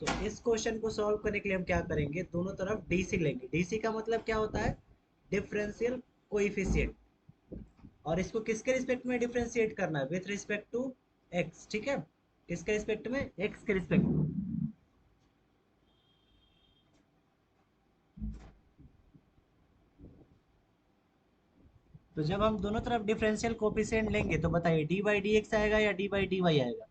तो इस क्वेश्चन को सॉल्व करने के लिए हम क्या करेंगे, दोनों तरफ डीसी लेंगे। डीसी का मतलब क्या होता है, डिफरेंशियल कोएफिशिएंट, और इसको किसके रिस्पेक्ट में डिफरेंशिएट करना है, विथ रिस्पेक्ट टू एक्स। ठीक है, किसके रिस्पेक्ट में, एक्स के रिस्पेक्ट में। तो जब हम दोनों तरफ डिफरेंशियल कोएफिशिएंट लेंगे तो बताइए डी बाई डी एक्स आएगा या डी बाई डी वाई आएगा।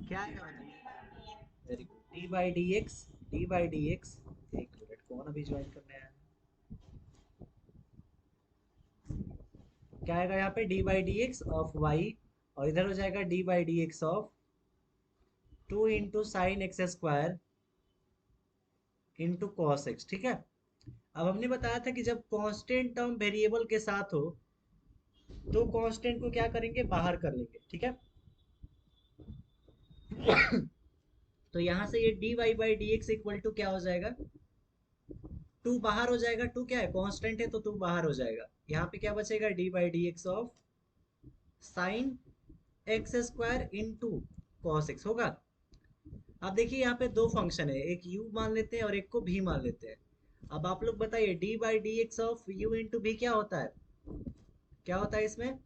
क्या आएगा बताइए। Very good, D by d x, d by d x. एक मिनट, कौन अभी ज्वाइन करने आया है। क्या आएगा यहाँ पे, d by d x of y, और इधर हो जाएगा d by d x of 2 into sine x square into cos x. ठीक है, अब हमने बताया था कि जब कांस्टेंट टर्म वेरिएबल के साथ हो तो कांस्टेंट को क्या करेंगे, बाहर कर लेंगे। ठीक है, तो यहाँ से ये d y by d x equal to क्या हो जाएगा, टू बाहर हो जाएगा। टू क्या है, कांस्टेंट है, तो टू बाहर हो जाएगा। यहाँ पे क्या बचेगा, D by d x of sine x square into cos x होगा। अब देखिए यहाँ पे दो फंक्शन है, एक u मान लेते हैं और एक को v मान लेते हैं। अब आप लोग बताइए d by d x of u into v क्या होता है, क्या होता है इसमें।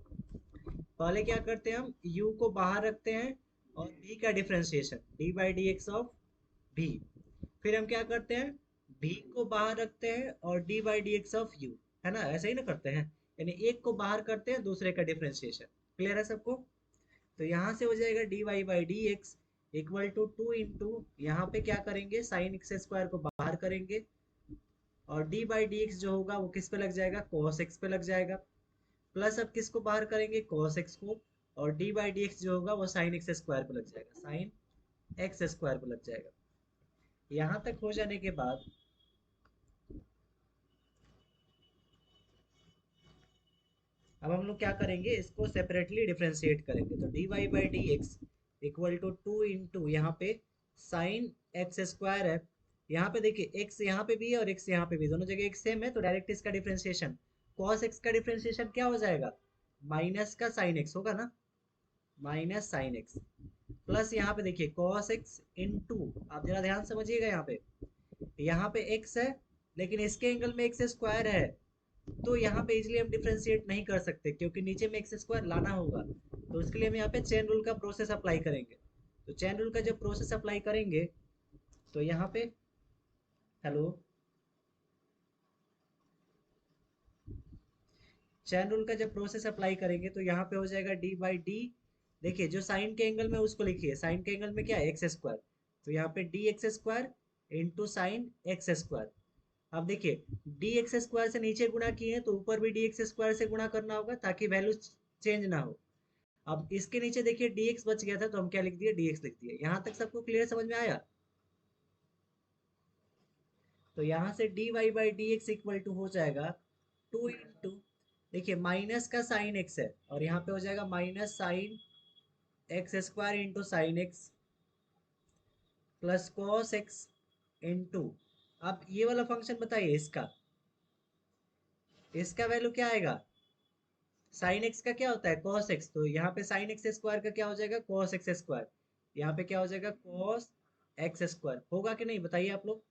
पहले क्या करते हैं, हम u को बाहर रखते हैं और v का differentiation D by d x of v। फिर हम क्या करते हैं, v को बाहर रखते हैं और D by d x of u, है ना, ऐसे ही ना करते हैं। यानी एक को बाहर करते हैं, दूसरे का डिफरेंशिएशन। क्लियर है सबको। तो यहाँ से हो जाएगा d y by d x equal to two into, यहाँ पे क्या करेंगे, साइन एक्स स्क्वायर को बाहर करेंगे, और डी बाई डी एक्स जो होगा वो किस पे लग जाएगा, कॉस एक्स पे लग जाएगा। प्लस अब किसको बाहर करेंगे, कॉस एक्स को, और डी बाई डी एक्स जो होगा वो साइन एक्स स्क्वायर पे लग जाएगा, साइन एक्स स्क्वायर पे लग जाएगा। यहाँ तक हो जाने के बाद अब हम लोग क्या करेंगे, इसको सेपरेटली डिफ्रेंशिएट करेंगे। तो d y by d x equal to two into यहाँ पे साइन एक्स स्क्वायर है। यहाँ पे देखिए एक्स यहाँ पे भी है और एक्स यहाँ पे भी, दोनों जगह एक सेम है, तो डायरेक्ट इसका डिफ्रेंशिएशन, कॉस एक्स का डिफ्रेंशिएशन क्या हो जाएगा, माइनस का साइन एक्स होगा ना, माइनस साइन एक्स। प्लस यहाँ पे देखिए कॉस एक्स इंटू, आप जरा ध्यान समझिएगा, यहाँ पे एक्स है लेकिन इसके एंगल में एक्स स्क्वायर है, तो यहाँ पे इजिली हम डिफरेंशिएट नहीं कर सकते क्योंकि नीचे में एक्स स्क्वायर लाना होगा। तो उसके लिए हम यहाँ पे चेन रूल का प्रोसेस अप्लाई करेंगे। तो चेन रूल का जब प्रोसेस अप्लाई करेंगे तो यहाँ पे, हेलो, चेन रूल का जब प्रोसेस अप्लाई करेंगे तो यहाँ पे हो जाएगा डी बाई डी, देखिए जो साइन के एंगल में उसको लिखिए, साइन के एंगल में क्या है, एक्स स्क्वायर, तो यहाँ पे D x square into sine x square. अब देखिए डी एक्स स्क्वायर से नीचे गुणा किए हैं तो ऊपर भी डी एक्स स्क्वायर से गुणा करना होगा ताकि वैल्यू चेंज ना हो। अब इसके नीचे देखिए dx बच गया था तो हम क्या लिख दिए, dx लिख दिए। यहाँ तक सबको क्लियर समझ में आया। तो यहाँ से dy by d x equal to हो जाएगा टू इंटू, देखिए माइनस का साइन एक्स है और यहाँ पे हो जाएगा minus sine x square into sine x plus cos x into, अब ये वाला फंक्शन बताइए इसका, इसका वैल्यू क्या आएगा, साइन एक्स का क्या होता है, कॉस एक्स, तो यहाँ पे साइन एक्स स्क्वायर का क्या हो जाएगा, कॉस एक्स स्क्वायर। यहाँ पे क्या हो जाएगा, कॉस एक्स स्क्वायर। होगा कि नहीं बताइए आप लोग,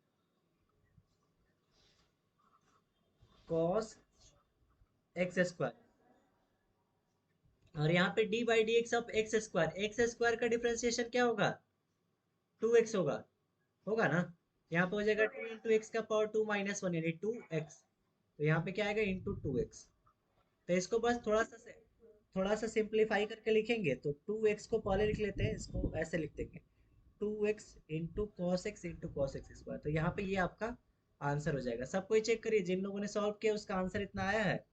कॉस एक्स स्क्वायर। और यहाँ पे d by d x of x square, x square का डिफरेंशिएशन क्या होगा, टू एक्स होगा, होगा ना। यहाँ पे हो जाएगा टू इंटू एक्स का पावर टू माइनस वन, यानी टू एक्स। तो यहाँ पे क्या आएगा, इंटू टू एक्स। तो इसको बस थोड़ा सा सिंप्लीफाई करके लिखेंगे तो टू एक्स को पहले लिख लेते हैं, इसको ऐसे लिख देंगे, two x into cos x into cos x square. तो यहाँ पे ये आपका आंसर हो जाएगा। सब कोई चेक करिए, जिन लोगों ने सॉल्व किया उसका आंसर इतना आया है,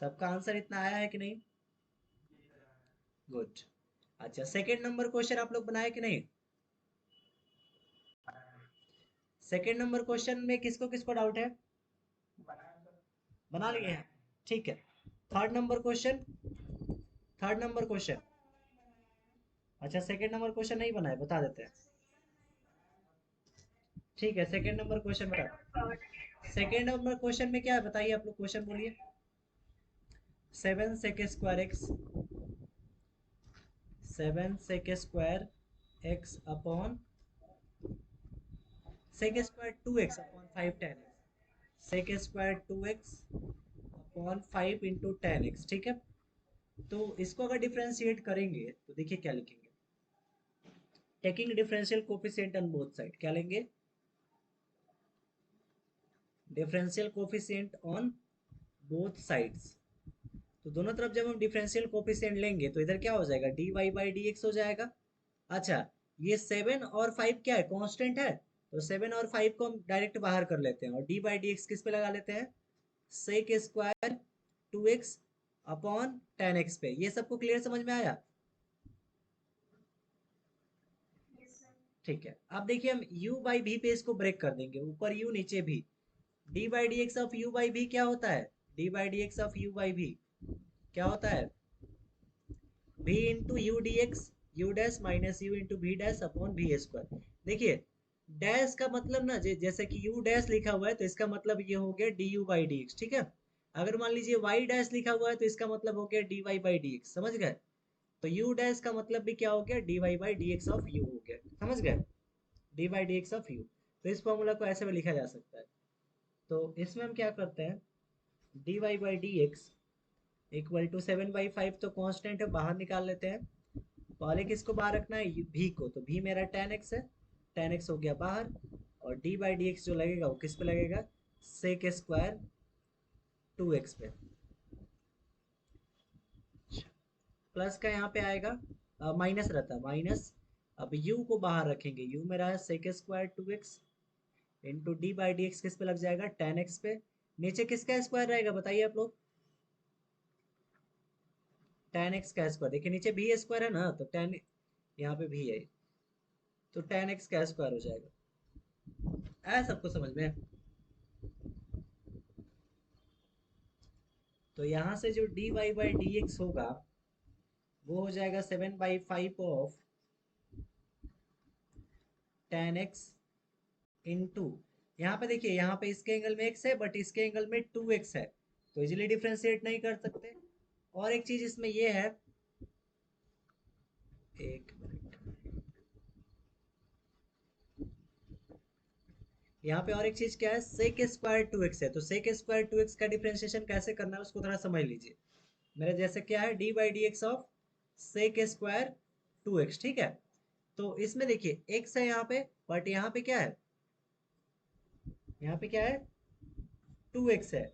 सबका आंसर इतना आया है कि नहीं। गुड। अच्छा, सेकंड नंबर क्वेश्चन आप लोग बनाए कि नहीं। सेकंड नंबर क्वेश्चन में किसको किसको डाउट है, बना लिए हैं, ठीक है। Third number question, third number question, अच्छा सेकंड नंबर क्वेश्चन नहीं बना है, बता देते हैं। ठीक है, सेकंड नंबर क्वेश्चन बता, सेकेंड नंबर क्वेश्चन में क्या है बताइए, आप लोग क्वेश्चन बोलिए। 7 sec² x, 7 sec² x upon sec² 2x upon 5 tan x, sec² 2x upon 5 × tan x, ठीक है। तो इसको अगर डिफरेंशिएट करेंगे तो देखिए क्या लिखेंगे, taking differential coefficient on both side, क्या लेंगे, differential coefficient on both sides. तो दोनों तरफ जब हम डिफरेंशियल कोफिशिएंट लेंगे तो इधर क्या हो जाएगा, dy बाई डी एक्स हो जाएगा। अच्छा, ये 7 और 5 क्या है, कांस्टेंट है, तो 7 और 5 को हम डायरेक्ट बाहर कर लेते हैं और डी बाई डी एक्स किस पे लगा लेते हैं, sec² 2x upon tan x पे। ये सबको क्लियर समझ में आया? ठीक है, अब देखिए हम u बाई v पे इसको ब्रेक कर देंगे, ऊपर u नीचे v, d by d x of u by भी क्या होता है, d by d x of u by भी क्या होता है, v into u d x, u dash minus u into v dash upon v square. देखिए डैश का मतलब ना, जैसे कि यू डैश लिखा हुआ है तो इसका मतलब ये हो गया D you by d x, ठीक है। अगर मान लीजिए वाई डैश लिखा हुआ है तो इसका मतलब हो गया d y by d x, समझ गए। तो यू डैश का मतलब भी क्या हो गया, d y by d x of u हो गया, समझ गए, d by d x of u. तो इस फॉर्मूला को ऐसे में लिखा जा सकता है। तो इसमें हम क्या करते हैं, d y by d x equal to 7/5 तो कांस्टेंट है, बाहर निकाल लेते हैं। पहले किसको बाहर रखना है, भी को, तो भी मेरा tan x है, tan x हो गया बाहर, और d बाई डी एक्स जो लगेगा वो किस पे लगेगा, sec² 2x पे, प्लस का यहाँ पे आएगा, माइनस रहता है माइनस, अब u को बाहर रखेंगे, u मेरा है sec² 2x into d by d x किस पे लग जाएगा, tan x पे, नीचे किसका स्क्वायर रहेगा बताइए आप लोग, tan x का स्क्वायर, देखिए नीचे भी स्क्वायर है ना, तो tan, यहाँ पे भी है, तो tan x का स्क्वायर हो जाएगा। आया सबको समझ में? तो यहाँ से जो dy बाई डी एक्स होगा वो हो जाएगा 7/5 ऑफ tan x इंटू, यहाँ पे देखिए यहाँ पे इसके एंगल में x है बट इसके एंगल में 2x है, तो इजिली डिफ्रेंशिएट नहीं कर सकते। और एक चीज इसमें ये है, एक मिनट, यहाँ पे और एक चीज क्या है, sec² 2x है, तो sec² 2x का डिफ्रेंशिएशन कैसे करना है उसको थोड़ा समझ लीजिए। मेरे जैसे क्या है, d by d x of sec² 2x, ठीक है। तो इसमें देखिए x है यहाँ पे, बट यहाँ पे क्या है, यहाँ पे क्या है, 2x है,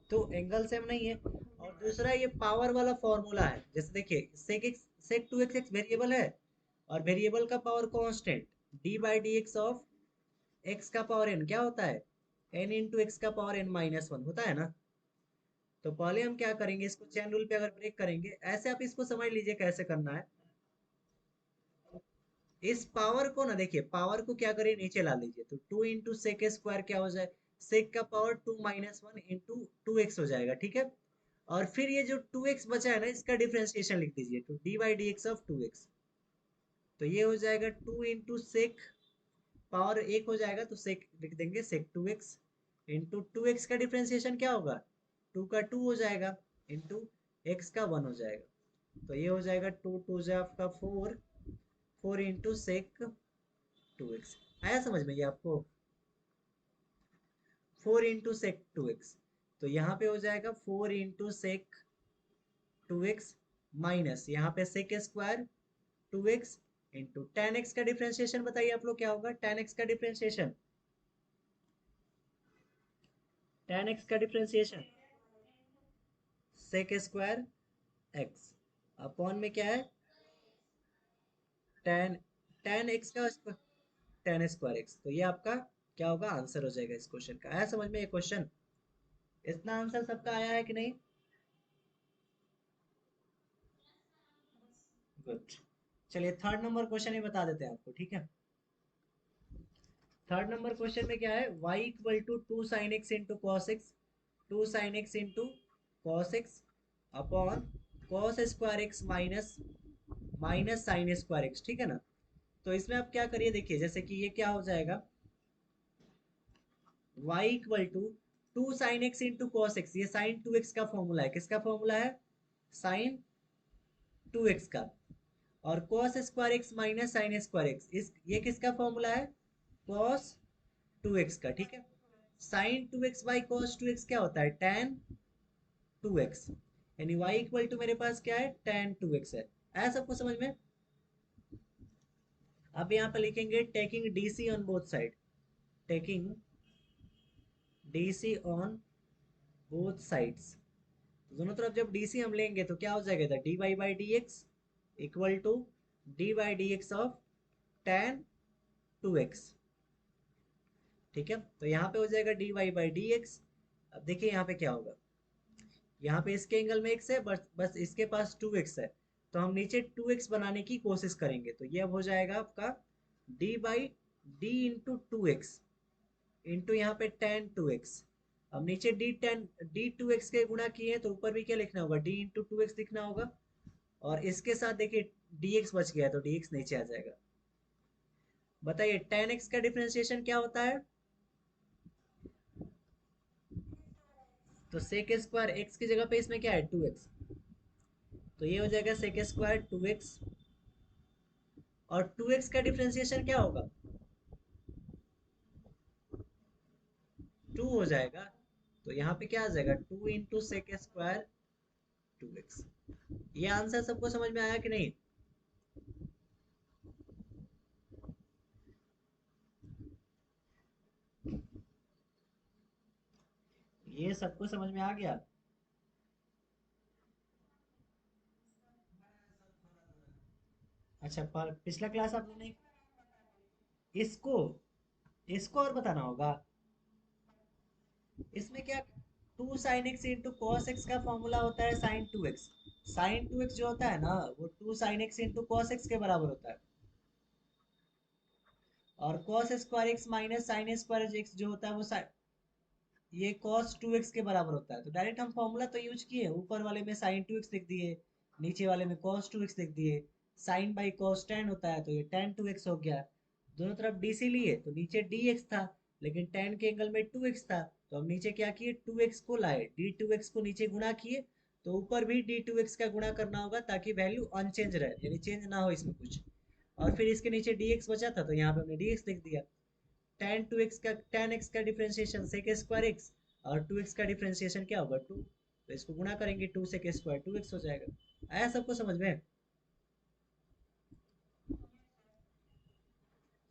तो एंगल सेम नहीं है। और दूसरा ये पावर वाला फॉर्मूला है, जैसे देखिए sec 2x एक वेरिएबल है और वेरिएबल का power constant, D by d x of x का पावर n क्या होता है, n इंटू एक्स का पावर n-1 होता है ना। तो पहले हम क्या करेंगे, इसको चेन रूल पे अगर ब्रेक करेंगे, ऐसे आप इसको समझ लीजिए कैसे करना है। इस पावर को ना देखिए, पावर को क्या करिए, नीचे ला लीजिए, तो 2 इंटू सेक स्क्वायर क्या हो जाए, सेक का पावर 2-1 इंटू 2x हो जाएगा, ठीक है। और फिर ये जो 2x बचा है ना, इसका डिफरेंशिएशन लिख दीजिए, तो D by d x of 2x, तो ये हो जाएगा 2 इंटू सेक, पावर 1 हो जाएगा तो सेक लिख देंगे, सेक 2x इंटू 2x का डिफरेंशिएशन क्या होगा, 2 का 2 हो जाएगा इंटू x का 1 हो जाएगा, तो ये हो जाएगा 2 2 जा आपका 4, 4 इंटू सेक 2x। आया समझ में ये आपको, 4 इंटू सेक 2x, तो यहाँ पे हो जाएगा 4 इंटू सेक 2x माइनस यहाँ पे sec square 2x into tan x का डिफरेंशिएशन बताइए आप लोग क्या होगा, tan x का डिफरेंशिएशन, tan x का differentiation sec square x upon में क्या है, tan, tan x का tan स्क्वायर x, तो ये आपका क्या होगा, आंसर हो जाएगा इस क्वेश्चन का। आया समझ में ये क्वेश्चन, इतना आंसर सबका आया है कि नहीं? गुड। चलिए थर्ड नंबर क्वेश्चन ही बता देते हैं आपको, ठीक है। थर्ड नंबर क्वेश्चन में क्या है, y equal to 2 sin x into cos x, 2 sin x into cos x upon cos square x minus minus sine square x, ठीक है ना। तो इसमें आप क्या करिए, देखिए जैसे कि ये क्या हो जाएगा, y equal to 2 sin x into cos x, ये साइन 2x का फॉर्मूला है, किसका फॉर्मूला है, साइन 2x का। और cos square x minus sine square x, इस ये किसका फॉर्मूला है, कॉस 2x का, ठीक है। Sign 2x by cos 2x क्या होता है, tan 2x, यानी y इक्वल टू मेरे पास क्या है, tan 2x है। आया सबको समझ में। अब यहाँ पे लिखेंगे taking DC on both side, taking DC on both sides, दोनों तरफ जब डीसी हम लेंगे तो क्या हो जाएगा, d y by d x equal to d by d x of tan 2x, ठीक है। तो यहाँ पे हो जाएगा d y by d x. अब देखिए यहाँ पे क्या होगा, यहाँ पे इसके एंगल में x है, बस बस इसके पास 2x है, तो हम नीचे 2x बनाने की कोशिश करेंगे, तो ये अब हो जाएगा आपका d by D into two x into यहाँ पे tan 2x। अब नीचे डी 2x के गुणा किए हैं, तो ऊपर भी क्या लिखना होगा, d इंटू टू एक्स लिखना होगा, और इसके साथ देखिए dx बच गया, तो dx नीचे आ जाएगा। बताइए tan x का डिफरेंशिएशन क्या होता है, तो सेक स्क्वायर एक्स की जगह पे इसमें क्या है, 2x, तो ये हो जाएगा सेक स्क्वायर 2x, और 2x का डिफरेंशिएशन क्या होगा, 2 हो जाएगा, तो यहाँ पे क्या आ जाएगा, 2 इंटू सेक स्क्वायर 2x। ये आंसर सबको समझ में आया कि नहीं, ये सबको समझ में आ गया। अच्छा, पर पिछला क्लास आपने नहीं, इसको इसको और बताना होगा, इसमें क्या, 2 sin x into cos x का फॉर्मूला होता है sin 2x, sin 2x जो होता है ना वो 2 sin x into cos x के बराबर होता है, और cos square x minus sine square x जो होता है वो ये cos 2x के बराबर होता है। तो डायरेक्ट हम फॉर्मूला तो यूज किए, ऊपर वाले में sin 2x लिख दिए, नीचे वाले में cos 2x लिख दिए, sin बाई cos tan होता है, तो ये tan 2x हो गया। दोनों तरफ dc लिए तो नीचे dx था, लेकिन tan के एंगल में 2x था, तो हम नीचे क्या किए, 2x को लाए, d2x को नीचे गुणा किए, तो ऊपर भी d2x का गुणा करना होगा ताकि वैल्यू अनचेंज रहे, यानी चेंज ना हो इसमें कुछ। और फिर इसके नीचे dx बचा था, तो यहाँ पे हमने dx लिख दिया। tan x का डिफरेंशिएशन sec स्क्वायर x, और 2x का डिफरेंशिएशन क्या होगा, 2, तो इसको गुणा करेंगे 2 sec स्क्वायर 2x हो जाएगा। आया सबको समझ में।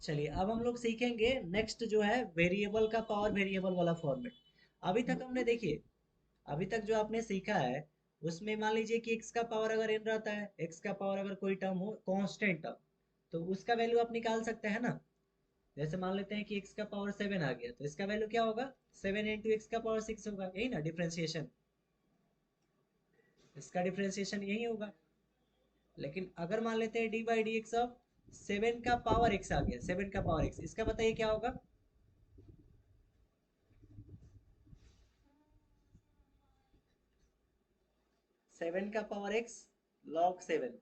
चलिए अब हम लोग सीखेंगे नेक्स्ट जो है वेरिएबल का पावर वेरिएबल वाला फॉर्मेट। अभी तक हमने देखिए, अभी तक जो आपने सीखा है उसमें मान लीजिए कि x का पावर अगर n रहता है, x का पावर अगर कोई टर्म हो कांस्टेंट टर्म, तो उसका वैल्यू आप निकाल सकते हैं ना। जैसे मान लेते हैं कि x का पावर 7 आ गया, तो इसका वैल्यू क्या होगा, 7 इंटू एक्स का पावर 6 होगा, यही ना डिफरेंशिएशन, इसका डिफरेंशिएशन यही होगा। लेकिन अगर मान लेते हैं D by d x of 7 का पावर x आ गया, 7 का पावर x, इसका बताइए क्या होगा, 7 का पावर x log 7,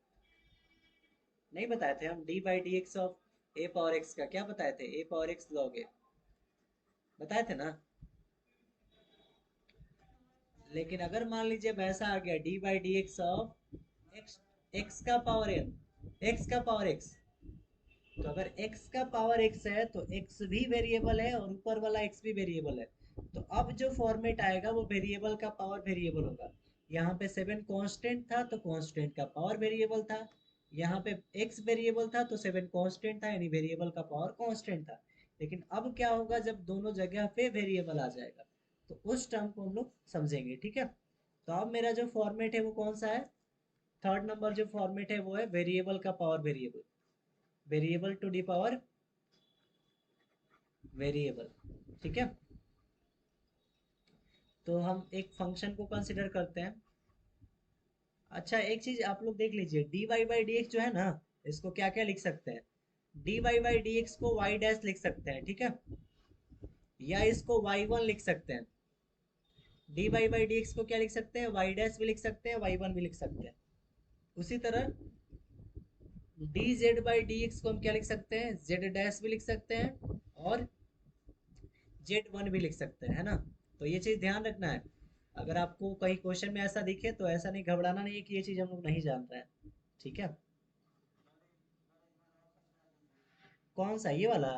नहीं बताए थे हम, D by d x of A power x का क्या बताए थे, ए पावर x log a, बताए थे ना। लेकिन अगर मान लीजिए वैसा आ गया D by d x of x, x का पावर n, एक्स का पावर x, तो अगर x का पावर x है तो x भी वेरिएबल है और ऊपर वाला x भी वेरिएबल है, तो अब जो फॉर्मेट आएगा वो वेरिएबल का पावर वेरिएबल होगा। यहाँ पे 7 कांस्टेंट था तो कांस्टेंट का पावर वेरिएबल था, यहाँ पे x वेरिएबल था तो 7 कांस्टेंट था, यानी वेरिएबल का पावर कांस्टेंट था। लेकिन अब क्या होगा जब दोनों जगह पे वेरिएबल आ जाएगा, तो उस टर्म को हम लोग समझेंगे, ठीक है। तो अब मेरा जो फॉर्मेट है वो कौन सा है, थर्ड नंबर जो फॉर्मेट है वो है वेरिएबल का power variable, variable to the power variable, ठीक है। तो हम एक फंक्शन को कंसिडर करते हैं। अच्छा एक चीज आप लोग देख लीजिए, d y by d x जो है ना, इसको क्या क्या लिख सकते हैं, d y by d x को वाई डैश लिख सकते हैं, ठीक है, या इसको वाई वन लिख सकते हैं। D y by d x को क्या लिख सकते हैं, वाई डैश भी लिख सकते हैं, वाई वन भी लिख सकते हैं। उसी तरह D z by d x को हम क्या लिख सकते हैं, जेड डैश भी लिख सकते हैं, और Z1 भी लिख सकते हैं, है ना। तो ये चीज़ ध्यान रखना है। अगर आपको कहीं क्वेश्चन में ऐसा दिखे तो ऐसा नहीं घबराना नहीं है कि ये चीज़ हम लोग नहीं जान रहे हैं। ठीक है। कौन सा, ये वाला?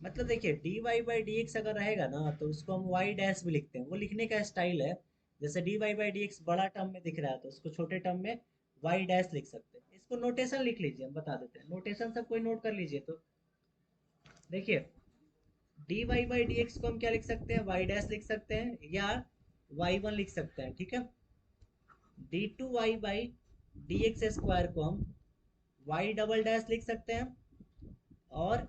मतलब देखिए, d y by d x अगर रहेगा ना तो उसको हम वाई डैश भी लिखते हैं, वो लिखने का स्टाइल है। जैसे d y by d x बड़ा टर्म में दिख रहा है तो उसको छोटे टर्म में वाई डैश लिख सकते हैं। इसको नोटेशन लिख लीजिए, हम बता देते हैं नोटेशन, सब कोई नोट कर लीजिए। तो देखिए, d y by d x को हम क्या लिख सकते हैं, वाई डैश लिख सकते हैं या वाई वन लिख सकते हैं। ठीक है। D two y by d x square को हम वाई डबल डैश लिख सकते हैं और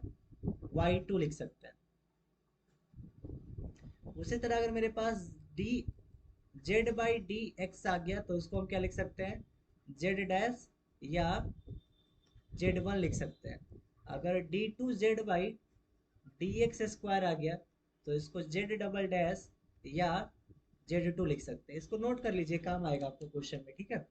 वाई टू लिख सकते हैं। उसी तरह अगर मेरे पास d z by d x आ गया तो उसको हम क्या लिख सकते हैं, जेड डैश या जेड वन लिख सकते हैं। अगर d two z by d x square आ गया तो इसको जेड डबल डैश या जेड टू लिख सकते हैं। इसको नोट कर लीजिए, काम आएगा आपको क्वेश्चन में। ठीक है।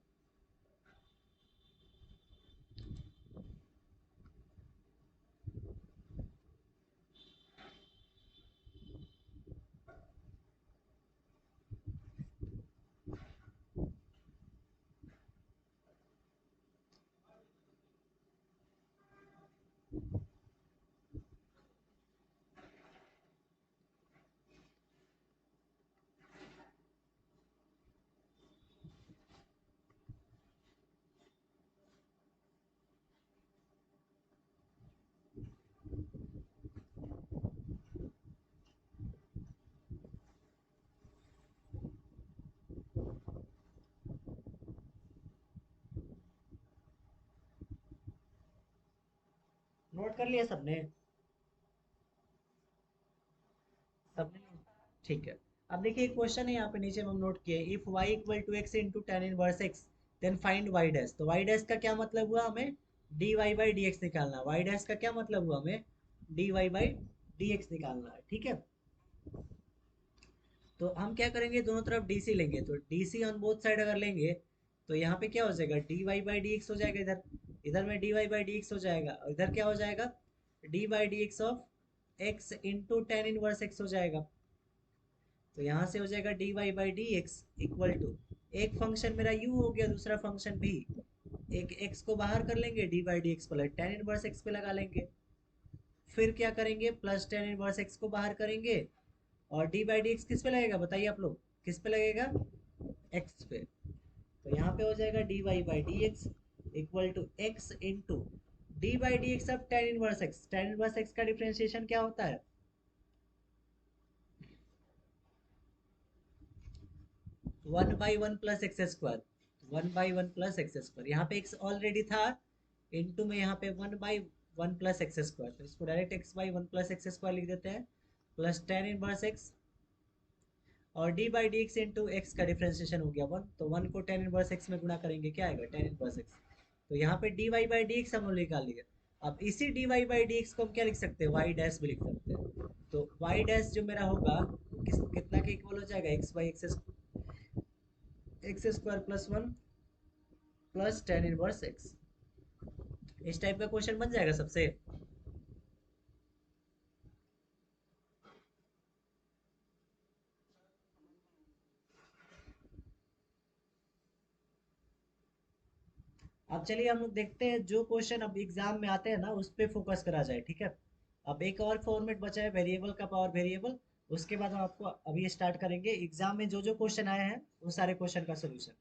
नोट कर लिया सबने? सबने नोट, ठीक है। अब देखिए क्वेश्चन है यहाँ पे नीचे में हम नोट किए, if y equal to x into tan inverse x then find y dash. तो y डैश का क्या मतलब हुआ, हमें d y by d x निकालना। y डैश का क्या मतलब हुआ, हमें d y by d x निकालना है। ठीक है। तो हम क्या करेंगे, दोनों तरफ DC लेंगे। तो DC ऑन बोथ साइड अगर लेंगे तो यहाँ पे क्या हो जाएगा, d y by d x हो जाएगा इधर, इधर में d y by d x हो जाएगा, और इधर क्या हो जाएगा, d by d x of x into tan inverse x हो जाएगा। तो यहाँ से हो जाएगा d y by d x equal to, एक फंक्शन मेरा u हो गया, दूसरा फंक्शन भी, एक x को बाहर कर लेंगे, D by d x plus ten inverse x पे लगा लेंगे। फिर क्या करेंगे, प्लस टेन इनवर्स एक्स को बाहर करेंगे, और डी बाई डी एक्स किस पे लगेगा बताइए आप लोग, किस पे लगेगा, x पे। तो यहाँ पे हो जाएगा d y by d x equal to x into d by d x अब tan inverse x. Tan inverse x का डिफ्रेंशिएशन क्या होता है, one by one plus x square, one by one plus x square. यहाँ पे x already था, into में यहाँ पे one by one plus x square, तो इसको direct x by one plus x square लिख देते हैं, प्लस टेन इनवर्स एक्स, और D by d x into x का डिफ्रेंशिएशन हो गया वन, तो वन को टेन इनवर्स एक्स में गुणा करेंगे, क्या आएगा, टेन इनवर्स एक्स। तो यहाँ पे d y by d x हम लोग निकाल लिया। अब इसी d y by d x को हम क्या लिख सकते हैं, वाई डैश भी लिख सकते हैं। तो वाई डैश जो मेरा होगा वो कितना के इक्वल हो जाएगा, x by x square plus one plus ten inverse x. इस टाइप का क्वेश्चन बन जाएगा सबसे। अब चलिए हम लोग देखते हैं जो क्वेश्चन अब एग्जाम में आते हैं ना उस पे फोकस करा जाए। ठीक है। अब एक और फॉर्मेट बचा है वेरिएबल का पावर वेरिएबल, उसके बाद हम आपको अभी स्टार्ट करेंगे एग्जाम में जो जो क्वेश्चन आए हैं वो सारे क्वेश्चन का सोल्यूशन।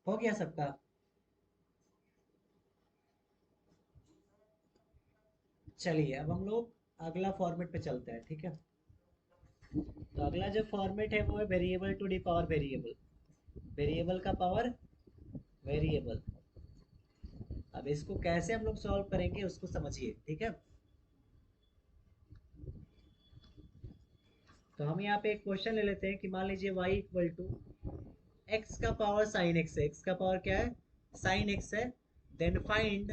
हो गया सबका? चलिए अब हम लोग अगला फॉर्मेट पे चलते हैं। ठीक है। तो अगला जो फॉर्मेट है वो है variable to the power variable, variable का पावर वेरिएबल। अब इसको कैसे हम लोग सॉल्व करेंगे उसको समझिए, ठीक है। तो हम यहाँ पे एक क्वेश्चन ले लेते हैं कि मान लीजिए y इक्वल टू एक्स का पावर साइन एक्स है, एक्स का पावर क्या है, साइन एक्स है। Then find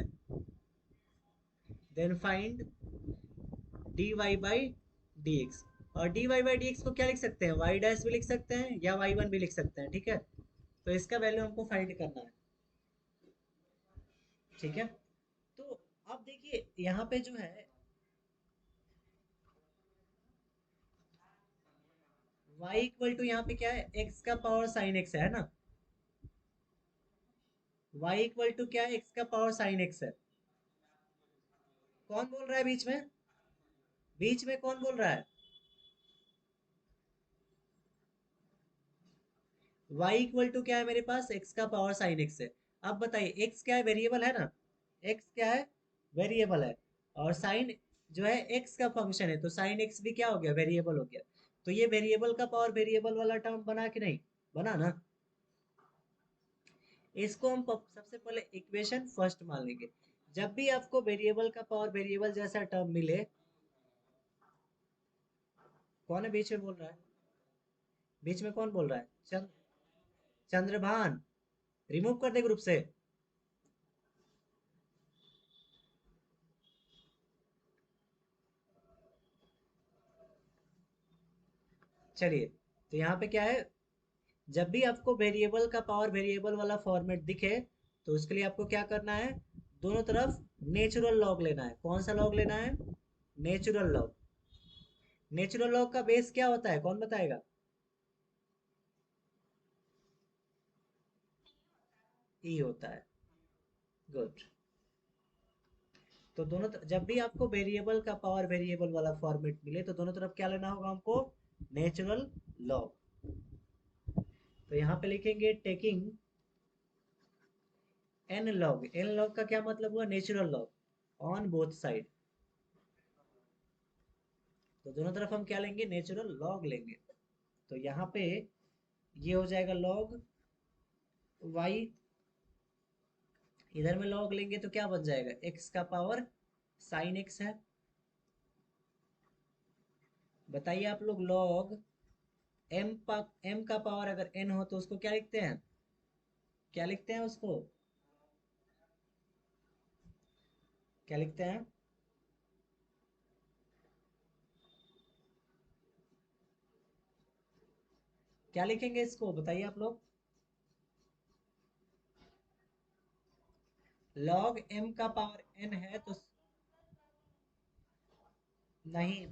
dy by dx। और dy बाई dx को क्या लिख सकते हैं, y डैश भी लिख सकते हैं या y1 भी लिख सकते हैं, ठीक है। तो इसका वैल्यू हमको फाइंड करना है, ठीक है। तो अब देखिए यहाँ पे जो है y इक्वल टू यहाँ पे क्या है, x का पावर साइन x है ना। y इक्वल टू क्या है, x का पावर साइन x है। कौन बोल रहा है बीच में, बीच में कौन बोल रहा है। y इक्वल टू क्या है मेरे पास, x का पावर साइन x है। अब बताइए x क्या है, वेरिएबल है ना, x क्या है, वेरिएबल है। और साइन जो है x का फंक्शन है, तो साइन x भी क्या हो गया, वेरिएबल हो गया। तो ये वेरिएबल का पावर वेरिएबल वाला टर्म बना कि नहीं, बना ना। इसको हम सबसे पहले इक्वेशन फर्स्ट मान लेंगे। जब भी आपको वेरिएबल का पावर वेरिएबल जैसा टर्म मिले, कौन है बीच में बोल रहा है, बीच में कौन बोल रहा है, चंद्रभान, रिमूव कर दे ग्रुप से। चलिए, तो यहाँ पे क्या है, जब भी आपको वेरिएबल का पावर वेरिएबल वाला फॉर्मेट दिखे, तो उसके लिए आपको क्या करना है, दोनों तरफ नेचुरल लॉग लेना है। कौन सा लॉग लेना है, नेचुरल लॉग। नेचुरल लॉग का बेस क्या होता है, कौन बताएगा। ई होता है, गुड। तो जब भी आपको वेरिएबल का पावर वेरिएबल वाला फॉर्मेट मिले, तो दोनों तरफ क्या लेना होगा हमको, नेचुरल लॉग। तो यहाँ पे लिखेंगे taking n log. N log का क्या मतलब हुआ, natural log on both side. तो दोनों तरफ हम क्या लेंगे, नेचुरल लॉग लेंगे। तो यहाँ पे ये हो जाएगा लॉग वाई, इधर में लॉग लेंगे तो क्या बन जाएगा, एक्स का पावर साइन एक्स है। बताइए आप लोग, लॉग एम का पावर अगर एन हो तो उसको क्या लिखते हैं, क्या लिखते हैं उसको, क्या लिखते हैं, क्या लिखेंगे इसको, बताइए आप लोग। लॉग एम का पावर एन है तो नहीं,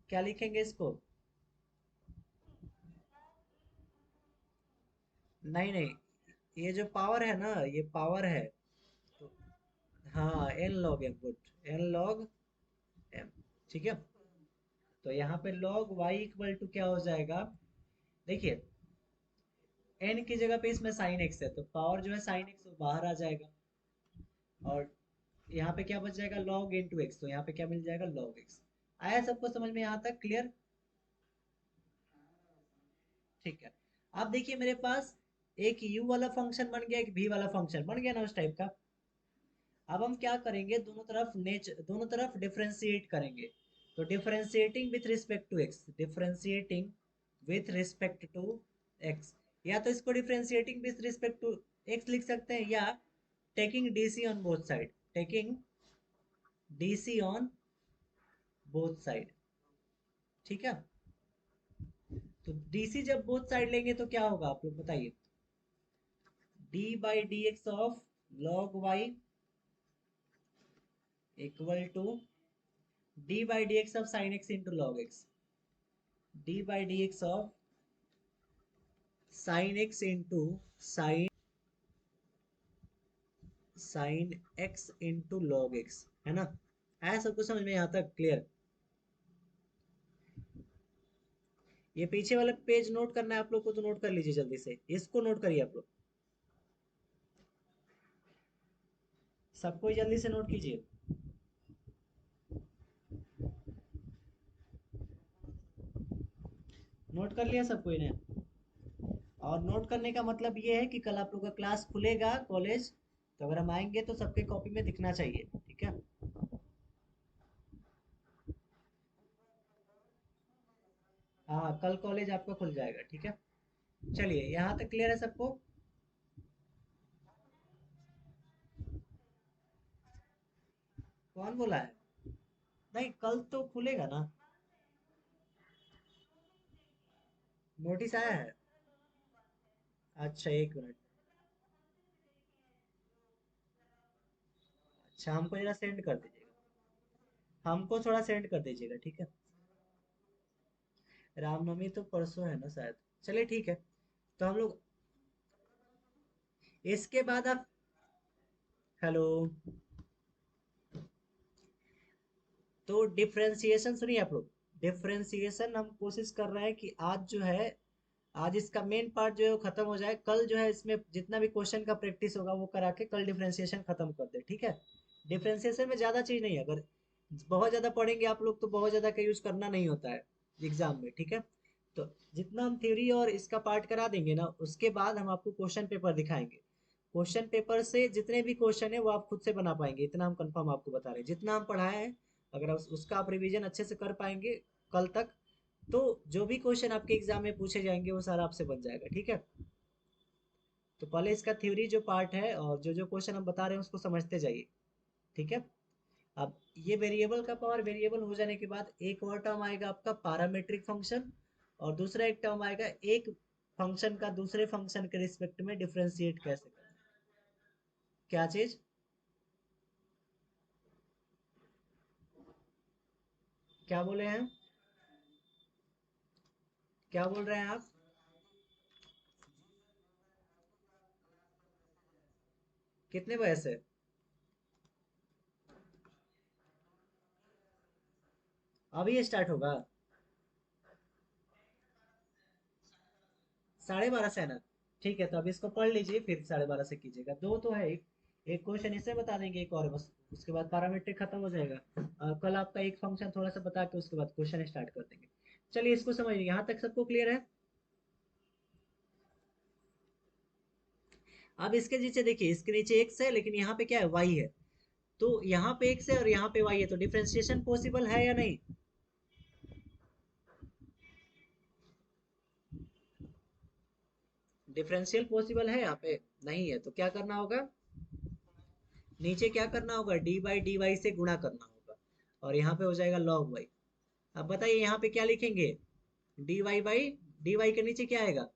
क्या लिखेंगे इसको, नहीं नहीं, ये जो पावर है ना, ये पावर है। तो हाँ, n log m, good, n log m, ठीक है। तो यहाँ पे log y इक्वल टू क्या हो जाएगा, देखिए n की जगह पे इसमें sin x है, तो पावर जो है sin x वो बाहर आ जाएगा। और यहाँ पे क्या बच जाएगा, log into x, तो यहाँ पे क्या मिल जाएगा, log x। आया सबको समझ में यहाँ तक, क्लियर, ठीक है। अब देखिए मेरे पास एक u वाला फंक्शन बन गया, एक v वाला फंक्शन बन गया ना उस टाइप का। अब हम क्या करेंगे, दोनों तरफ डिफरेंशिएट करेंगे। तो differentiating with respect to x, differentiating with respect to x, या तो इसको differentiating with respect to x लिख सकते हैं, या taking DC on both side, taking DC on both side, ठीक है। तो डीसी जब बोथ साइड लेंगे तो क्या होगा आप लोग बताइए, d by d x of log y equal to d by d x of sine x into log x, d by d x of sine x into sine x into log x, है ना। आया सबको समझ में यहाँ तक, clear. ये पीछे वाला पेज नोट करना है आप लोग को, तो नोट कर लीजिए जल्दी से, इसको नोट करिए आप लोग, सबको जल्दी से नोट कीजिए। नोट कर लिया सबको इन्हें, और नोट करने का मतलब ये है कि कल आप लोग का क्लास खुलेगा कॉलेज, तो अगर हम आएंगे तो सबके कॉपी में दिखना चाहिए, ठीक है। हाँ कल कॉलेज आपका खुल जाएगा, ठीक है। चलिए यहाँ तक क्लियर है सबको। कौन बोला है? नहीं कल तो खुलेगा ना। नोटिस आया है? अच्छा एक मिनट। अच्छा हमको जरा सेंड कर दीजिएगा, हमको थोड़ा सेंड कर दीजिएगा, ठीक है। रामनवमी तो परसों है ना शायद। चलिए ठीक है। तो हम लोग इसके बाद आप, हेलो, तो डिफरेंशिएशन सुनिए आप लोग। डिफरेंशिएशन हम कोशिश कर रहे हैं कि आज जो है, आज इसका मेन पार्ट जो है वो खत्म हो जाए, कल जो है इसमें जितना भी क्वेश्चन का प्रैक्टिस होगा वो करा के कल डिफरेंशिएशन खत्म कर दे, ठीक है। डिफरेंशिएशन में ज़्यादा चीज़ नहीं है, अगर बहुत ज़्यादा पढ़ेंगे आप लोग तो बहुत ज़्यादा का यूज़ करना नहीं होता है एग्जाम में, ठीक है। तो जितना हम थ्योरी और इसका पार्ट करा देंगे ना, उसके बाद हम आपको क्वेश्चन पेपर दिखाएंगे। क्वेश्चन पेपर से जितने भी क्वेश्चन है वो आप खुद से बना पाएंगे, इतना हम कंफर्म आपको बता रहे हैं। जितना हम पढ़ाए हैं, अगर उसका आप रिवीजन अच्छे से कर पाएंगे कल तक, तो जो भी क्वेश्चन आपके एग्जाम में पूछे जाएंगे वो सारा आपसे बन जाएगा, ठीक है। तो पहले इसका थ्योरी जो पार्ट है और जो जो क्वेश्चन हम बता रहे हैं उसको समझते जाइए, ठीक है। अब ये वेरिएबल का पावर वेरिएबल हो जाने के बाद एक और टर्म आएगा आपका पैरामीट्रिक फंक्शन, और दूसरा एक टर्म आएगा एक फंक्शन का दूसरे फंक्शन के रिस्पेक्ट में डिफरेंशिएट कैसे करना है। क्या चीज? क्या बोले हैं? क्या बोल रहे हैं आप? कितने बजे से? अभी ये स्टार्ट होगा? 12:30 से है ना? ठीक है, तो अभी इसको पढ़ लीजिए फिर 12:30 से कीजिएगा। दो तो है, एक एक क्वेश्चन इसे बता देंगे, एक और बस, उसके बाद पैरामीट्रिक खत्म हो जाएगा। कल आपका एक फंक्शन थोड़ा सा बता के उसके बाद क्वेश्चन स्टार्ट कर देंगे। चलिए इसको समझिए, यहाँ तक सबको क्लियर है। अब इसके नीचे देखिए, इसके नीचे एक्स है लेकिन यहाँ पे क्या है, वाई है। तो यहाँ पे एक्स है और यहाँ पे वाई है, तो डिफरेंशिएशन पॉसिबल है या नहीं? डिफरेंशियल पॉसिबल है यहाँ पे? नहीं है, तो क्या करना होगा? नीचे क्या करना होगा, डी बाई डी वाई से गुणा करना होगा, और यहाँ पे हो जाएगा लॉग वाई। अब बताइए यहाँ पे क्या लिखेंगे? D y by d y के नीचे क्या आएगा?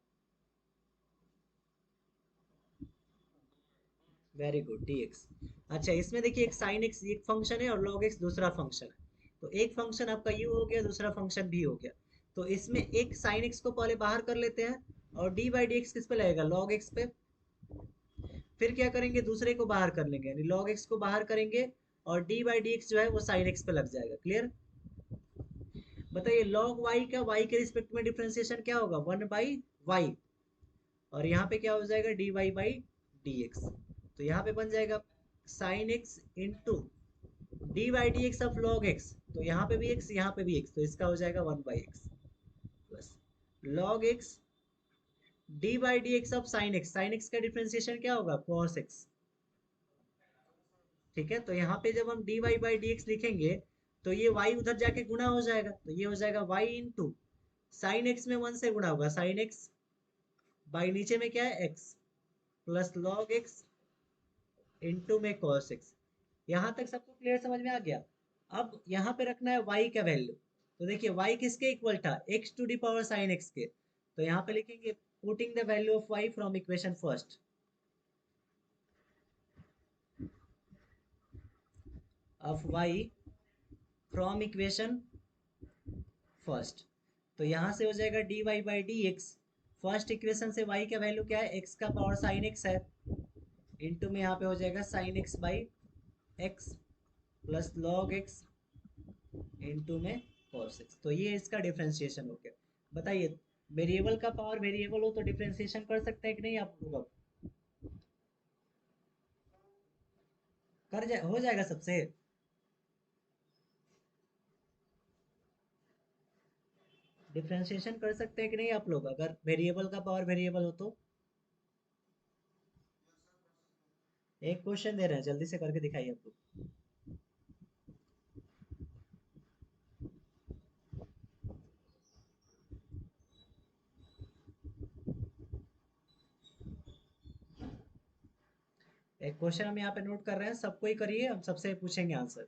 Very good, d x. अच्छा इसमें देखिए, एक साइन एक्स एक फंक्शन है और लॉग एक्स दूसरा फंक्शन है। तो एक फंक्शन आपका यू हो गया, दूसरा फंक्शन भी हो गया। तो इसमें एक साइन एक्स को पहले बाहर कर लेते हैं, और डी बाई डी एक्स किस पे लगेगा, लॉग एक्स पे। फिर क्या करेंगे, दूसरे को बाहर कर लेंगे, यानी लॉग एक्स को बाहर करेंगे, और डी बाई डी एक्स जो है वो साइन एक्स पे लग जाएगा। क्लियर? बताइए लॉग वाई का वाई के रिस्पेक्ट में डिफरेंशिएशन क्या होगा, 1/y। और यहाँ पे क्या हो जाएगा, d y by d x. तो यहाँ पे बन जाएगा sine x into d by d x of log x. तो यहाँ पे भी एक्स, यहाँ पे भी एक्स, तो इसका हो जाएगा 1/x plus log x d by d x of sine x. Sign x का डिफरेंशिएशन क्या होगा, कॉस एक्स। ठीक है, तो यहाँ पे जब हम d y by d x लिखेंगे, तो ये y उधर जाके गुना हो जाएगा, तो ये हो जाएगा y इंटू साइन एक्स में 1 से गुना होगा साइन एक्स, बाई नीचे में क्या है x, plus log x into में cos x। यहाँ तक सबको क्लियर समझ में आ गया? अब यहाँ पे रखना है y का वैल्यू। तो देखिए y किसके इक्वल था, x to the power sine x के। तो यहाँ पे लिखेंगे putting the value of y from equation first, of y from equation first. तो यहाँ से हो जाएगा d y by d x. First equation से y का वैल्यू क्या है, x का पावर साइन x है, इंटू में यहाँ पे हो जाएगा sine x by x plus log x into में cos x। तो ये इसका डिफरेंशिएशन हो गया। बताइए, वेरिएबल का पावर वेरिएबल हो तो डिफरेंशिएशन कर सकते हैं कि नहीं आप लोग? अब हो जाएगा सबसे? डिफ्रेंशिएशन कर सकते हैं कि नहीं आप लोग, अगर वेरिएबल का पावर वेरिएबल हो तो? एक क्वेश्चन दे रहे हैं, जल्दी से करके दिखाइए आप लोग। एक क्वेश्चन हम यहाँ पे नोट कर रहे हैं, सबको ही करिए, हम सबसे पूछेंगे आंसर।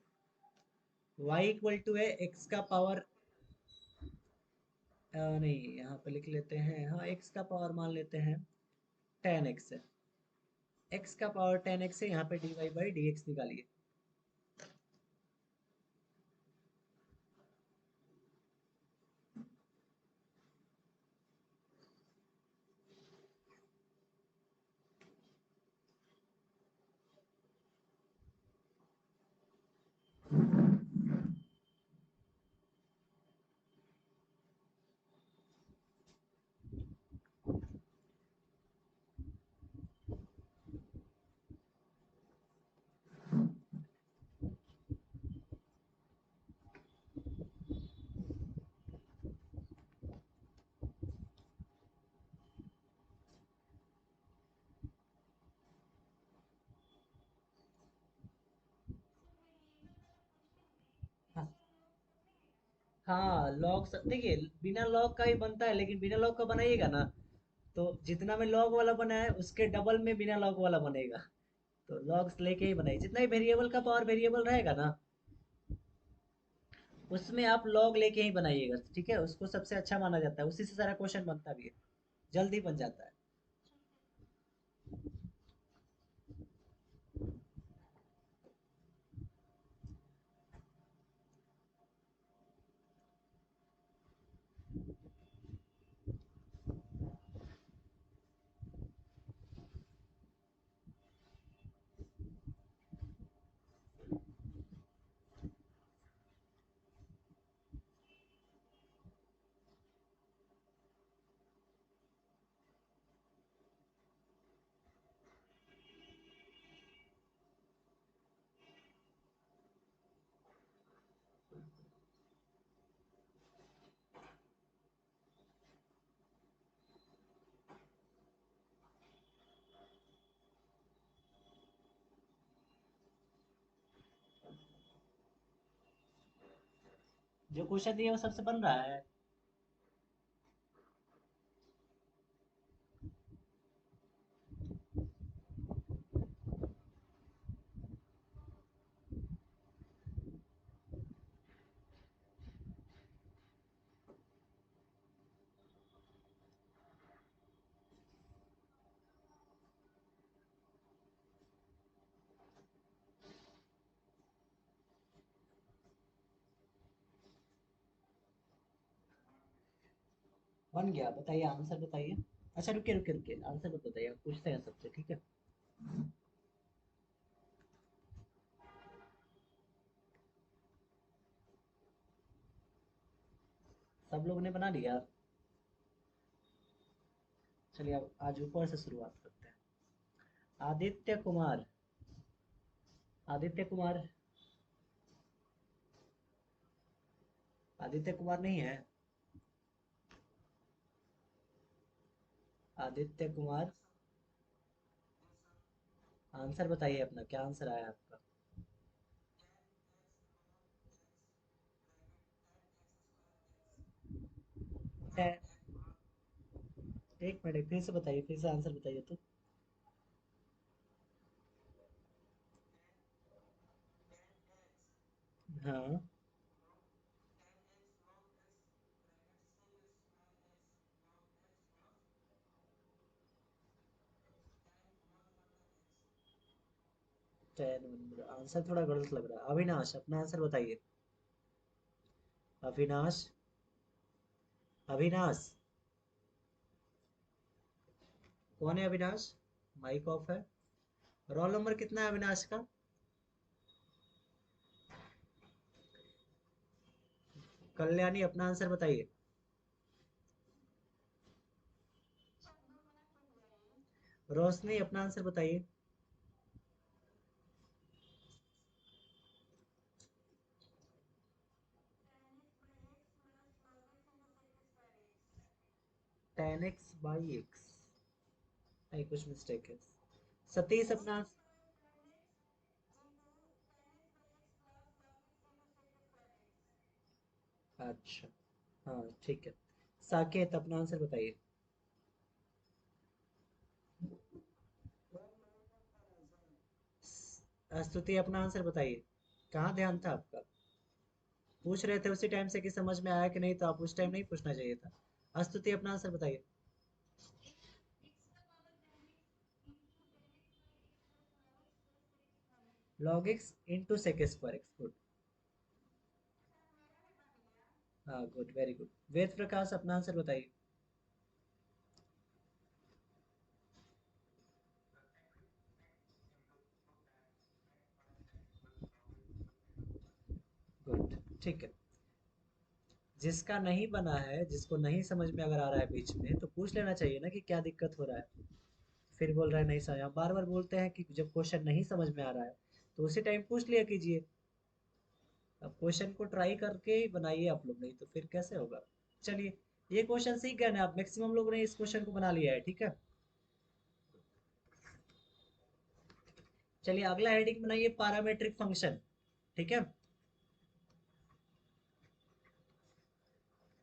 y इक्वल टू है x का पावर, नहीं यहाँ पे लिख लेते हैं, हाँ x का पावर मान लेते हैं 10x है। x का पावर 10x है, यहाँ पे dy/dx निकालिए। हाँ हाँ, लॉग देखिए बिना लॉग का ही बनता है, लेकिन बिना लॉग का बनाइएगा ना, तो जितना में लॉग वाला बना है उसके डबल में बिना लॉग वाला बनेगा। तो लॉग्स लेके ही बनाइए, जितना ही वेरिएबल का पावर वेरिएबल रहेगा ना, उसमें आप लॉग लेके ही बनाइएगा, ठीक है? उसको सबसे अच्छा माना जाता है, उसी से सारा क्वेश्चन बनता भी है, जल्दी बन जाता है। जो क्वेश्चन दिए वो सबसे बन रहा है। बन गया, बताइए आंसर बताइए। अच्छा रुकिए रुकिए रुकिए, आंसर मत बताइए, आप पूछते हैं सबसे, ठीक है? सब लोग ने बना लिया? चलिए अब आज ऊपर से शुरुआत करते हैं। आदित्य कुमार, आदित्य कुमार, आदित्य कुमार नहीं है? आदित्य कुमार, आंसर बताइए अपना, क्या आंसर आया आपका? टे- एक मिनट, फिर से बताइए, फिर से आंसर बताइए तो। हाँ, 10 आंसर थोड़ा गलत लग रहा है। अविनाश, अपना आंसर बताइए। अविनाश, अविनाश, कौन है अविनाश? माइक ऑफ है। रोल नंबर कितना है अविनाश का? कल्याणी, अपना आंसर बताइए। रोशनी, अपना आंसर बताइए। tan x बाई x, नहीं कुछ मिस्टेक है। सतीश अपना, अच्छा हाँ ठीक है। साकेत अपना आंसर बताइए। स्तुति अपना आंसर बताइए। कहाँ ध्यान था आपका? पूछ रहे थे उसी टाइम से कि समझ में आया कि नहीं, तो आप उस टाइम नहीं पूछना चाहिए था। स्तुति अपना आंसर बताइए। log x into sec square x, good. हाँ good, very good. Ved Prakash अपना आंसर बताइए। गुड, ठीक है। जिसका नहीं बना है, जिसको नहीं समझ में अगर आ रहा है बीच में, तो पूछ लेना चाहिए ना कि क्या दिक्कत हो रहा है। फिर बोल रहा है नहीं समझ, आप बार बार बोलते हैं कि जब क्वेश्चन नहीं समझ में आ रहा है तो उसी टाइम पूछ लिया कीजिए। अब क्वेश्चन को ट्राई करके ही बनाइए आप लोग, नहीं तो फिर कैसे होगा। चलिए, ये क्वेश्चन सीख गए ना आप, मैक्सिमम लोगों ने इस क्वेश्चन को बना लिया है, ठीक है। चलिए अगला हेडिंग बनाइए, पैरामीट्रिक फंक्शन। ठीक है,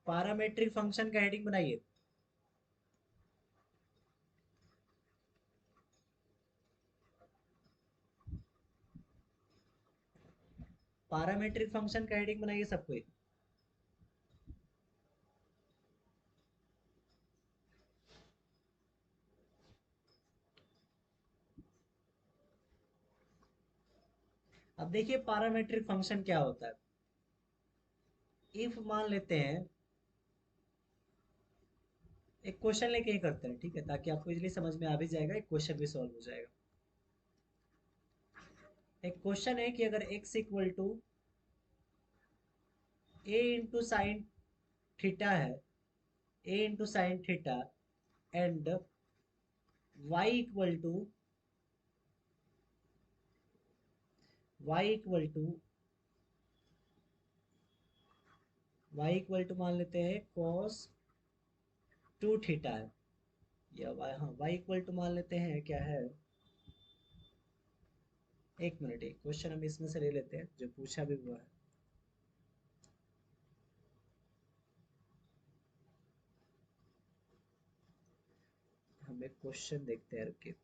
पैरामीट्रिक फंक्शन का हेडिंग बनाइए। पैरामीट्रिक फंक्शन का हेडिंग बनाइए सब कोई। अब देखिए पैरामीट्रिक फंक्शन क्या होता है। इफ मान लेते हैं, एक क्वेश्चन लेके ही करते हैं, ठीक है, ताकि आपको इजीली समझ में आ भी जाएगा, एक क्वेश्चन भी सॉल्व हो जाएगा। एक क्वेश्चन है कि अगर x equal to a into sine theta है, a into sine theta, and y equal to, y equal to, y equal to मान लेते हैं cos टू थीटा है, या y, हाँ y इक्वल टू मान लेते हैं क्या है। एक मिनट, एक क्वेश्चन हम इसमें से ले लेते हैं जो पूछा भी हुआ है। हम एक क्वेश्चन देखते हैं, रुकिए।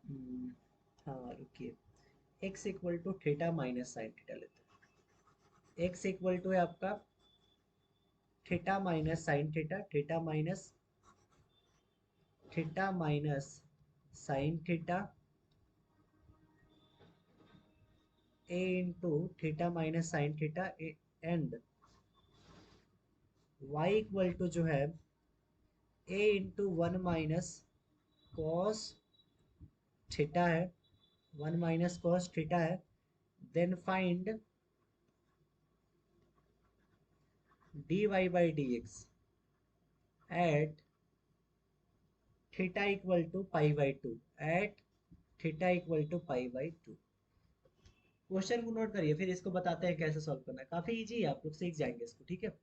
हम्म, हाँ रुकिए। x equal to theta minus sine theta लेते हैं। x इक्वल टू है आपका theta minus sine theta, theta minus sine theta, a into theta minus sine theta, and y equal to जो है a into one minus cos theta है, one minus cos theta है। Then find dy by d x at theta equal to pi by two, at theta equal to pi by two. Question को note करिए, फिर इसको बताते हैं कैसे solve करना है। काफी इजी है, आप लोग सीख जाएंगे इसको, ठीक है।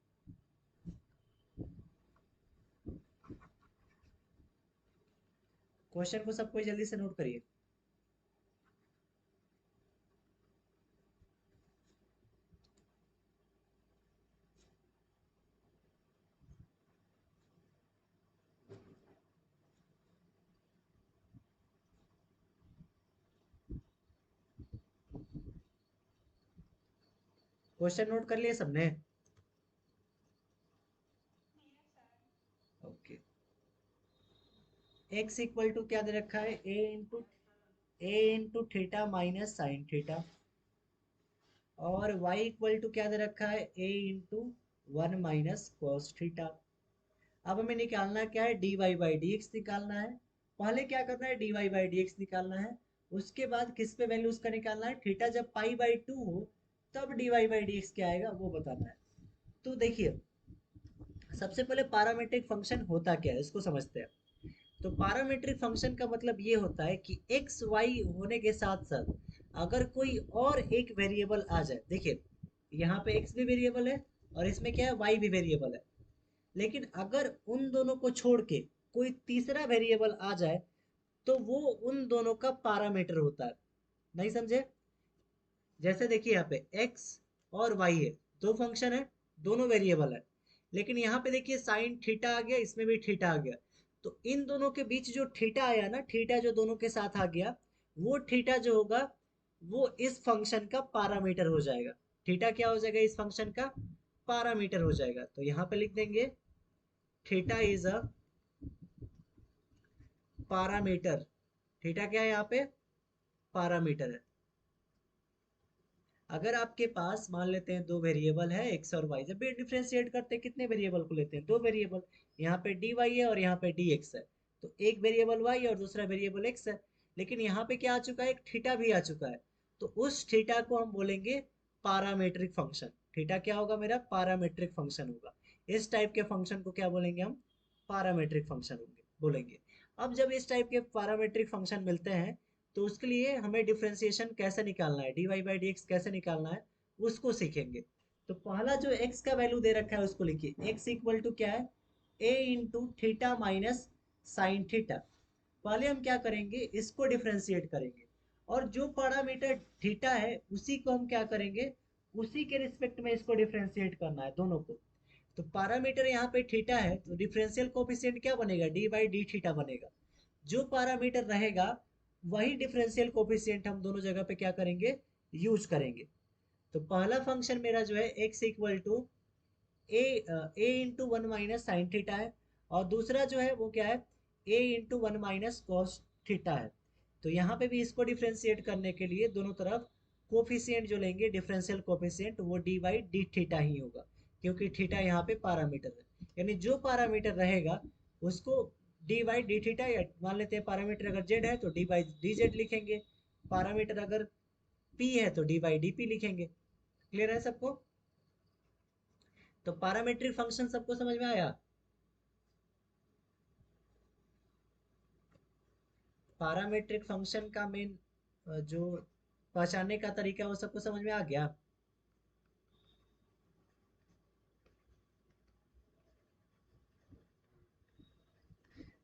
क्वेश्चन को सब कोई जल्दी से नोट करिए। क्वेश्चन नोट कर लिए सबने? ओके। x इक्वल टू क्या दे रखा है, a into theta minus sine theta, और y इक्वल टू क्या दे रखा है, a into one minus cos theta. अब हमें निकालना क्या है, dy बाई डी एक्स निकालना है। पहले क्या करना है, dy बाई डी एक्स निकालना है, उसके बाद किस पे वैल्यू उसका निकालना है, थीटा जब पाई बाई 2 हो तब d y by d x क्या आएगा वो बताना है। तो देखिए सबसे पहले पैरामीट्रिक फंक्शन होता क्या है इसको समझते हैं। तो पैरामीट्रिक फंक्शन का मतलब ये होता है कि एक्स वाई होने के साथ साथ अगर कोई और एक वेरिएबल आ जाए, देखिए यहाँ पे एक्स भी वेरिएबल है और इसमें क्या है वाई भी वेरिएबल है, लेकिन अगर उन दोनों को छोड़ के कोई तीसरा वेरिएबल आ जाए तो वो उन दोनों का पैरामीटर होता है। नहीं समझे? जैसे देखिए यहाँ पे x और y है, दो फंक्शन है, दोनों वेरिएबल है, लेकिन यहाँ पे देखिए साइन थीटा आ गया, इसमें भी थीटा आ गया। तो इन दोनों के बीच जो थीटा आया ना, थीटा जो दोनों के साथ आ गया, वो थीटा जो होगा वो इस फंक्शन का पैरामीटर हो जाएगा। थीटा क्या हो जाएगा इस फंक्शन का, पैरामीटर हो जाएगा। तो यहाँ पे लिख देंगे theta is a parameter. Theta क्या है यहाँ पे, पैरामीटर है। अगर आपके पास मान लेते हैं दो वेरिएबल है एक्स और वाई, जब भी डिफरेंशिएट करते हैं कितने वेरिएबल को लेते हैं, दो वेरिएबल। यहाँ पे डी वाई है और यहाँ पे डी एक्स है, तो एक वेरिएबल वाई और दूसरा वेरिएबल एक्स है। लेकिन यहाँ पे क्या आ चुका है, एक थीटा भी आ चुका है। तो उस थीटा को हम बोलेंगे पैरामीट्रिक फंक्शन। थीटा क्या होगा मेरा, पैरामीट्रिक फंक्शन होगा। इस टाइप के फंक्शन को क्या बोलेंगे हम, पैरामीट्रिक फंक्शन होंगे बोलेंगे। अब जब इस टाइप के पैरामीट्रिक फंक्शन मिलते हैं तो उसके लिए हमें डिफ्रेंसिएशन कैसे निकालना है, d y by d x कैसे निकालना है उसको सीखेंगे। तो पहला जो x का वैल्यू दे रखा है उसको लिखिए, x इक्वल टू क्या है, a into theta minus sine theta. पहले हम क्या करेंगे, इसको डिफ्रेंशिएट करेंगे और जो पैरामीटर थीटा है उसी को हम क्या करेंगे, उसी के रिस्पेक्ट में इसको डिफ्रेंशिएट करना है दोनों को। तो पैरामीटर यहाँ पे थीटा है तो डिफरेंशियल कोफिशिएंट क्या बनेगा, डी बाई डी थीटा बनेगा। जो पैरामीटर रहेगा वही डिफरेंशियल कोफिशिएंट हम दोनों जगह पे क्या करेंगे, यूज करेंगे। तो पहला फंक्शन मेरा जो है x equal to a into one minus sine theta है, और दूसरा जो है वो क्या है, a into one minus cos theta है। तो यहाँ पे भी इसको डिफ्रेंशिएट करने के लिए दोनों तरफ कोफिशिएंट जो लेंगे डिफरेंशियल कोफिशिएंट वो डी बाई डी थीटा ही होगा, क्योंकि थीटा यहाँ पे पैरामीटर है। यानी जो पैरामीटर रहेगा उसको डी बाई डी थीटा, या मान लेते हैं पैरामीटर अगर जेड है तो डी बाई डी जेड लिखेंगे, पैरामीटर अगर पी है तो डी बाई डी पी लिखेंगे। क्लियर है सबको? तो पैरामेट्रिक फंक्शन सबको समझ में आया? पैरामेट्रिक फंक्शन का मेन जो पहचानने का तरीका है वो सबको समझ में आ गया?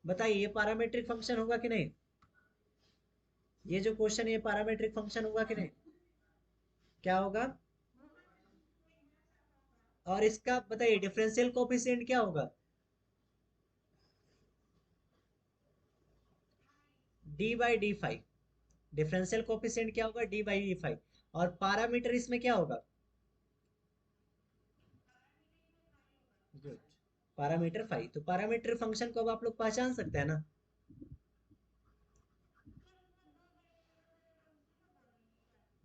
बताइए ये पैरामेट्रिक फंक्शन होगा कि नहीं, ये जो क्वेश्चन है ये पैरामेट्रिक फंक्शन होगा कि नहीं, क्या होगा? और इसका बताइए डिफरेंशियल कोफिशिएंट क्या होगा, D by D five. Differential coefficient क्या होगा, डी बाई डी फाइव। और पैरामीटर इसमें क्या होगा, गुड, पैरामीटर फाइव। तो पैरामीटर फंक्शन को अब आप लोग पहचान सकते हैं ना?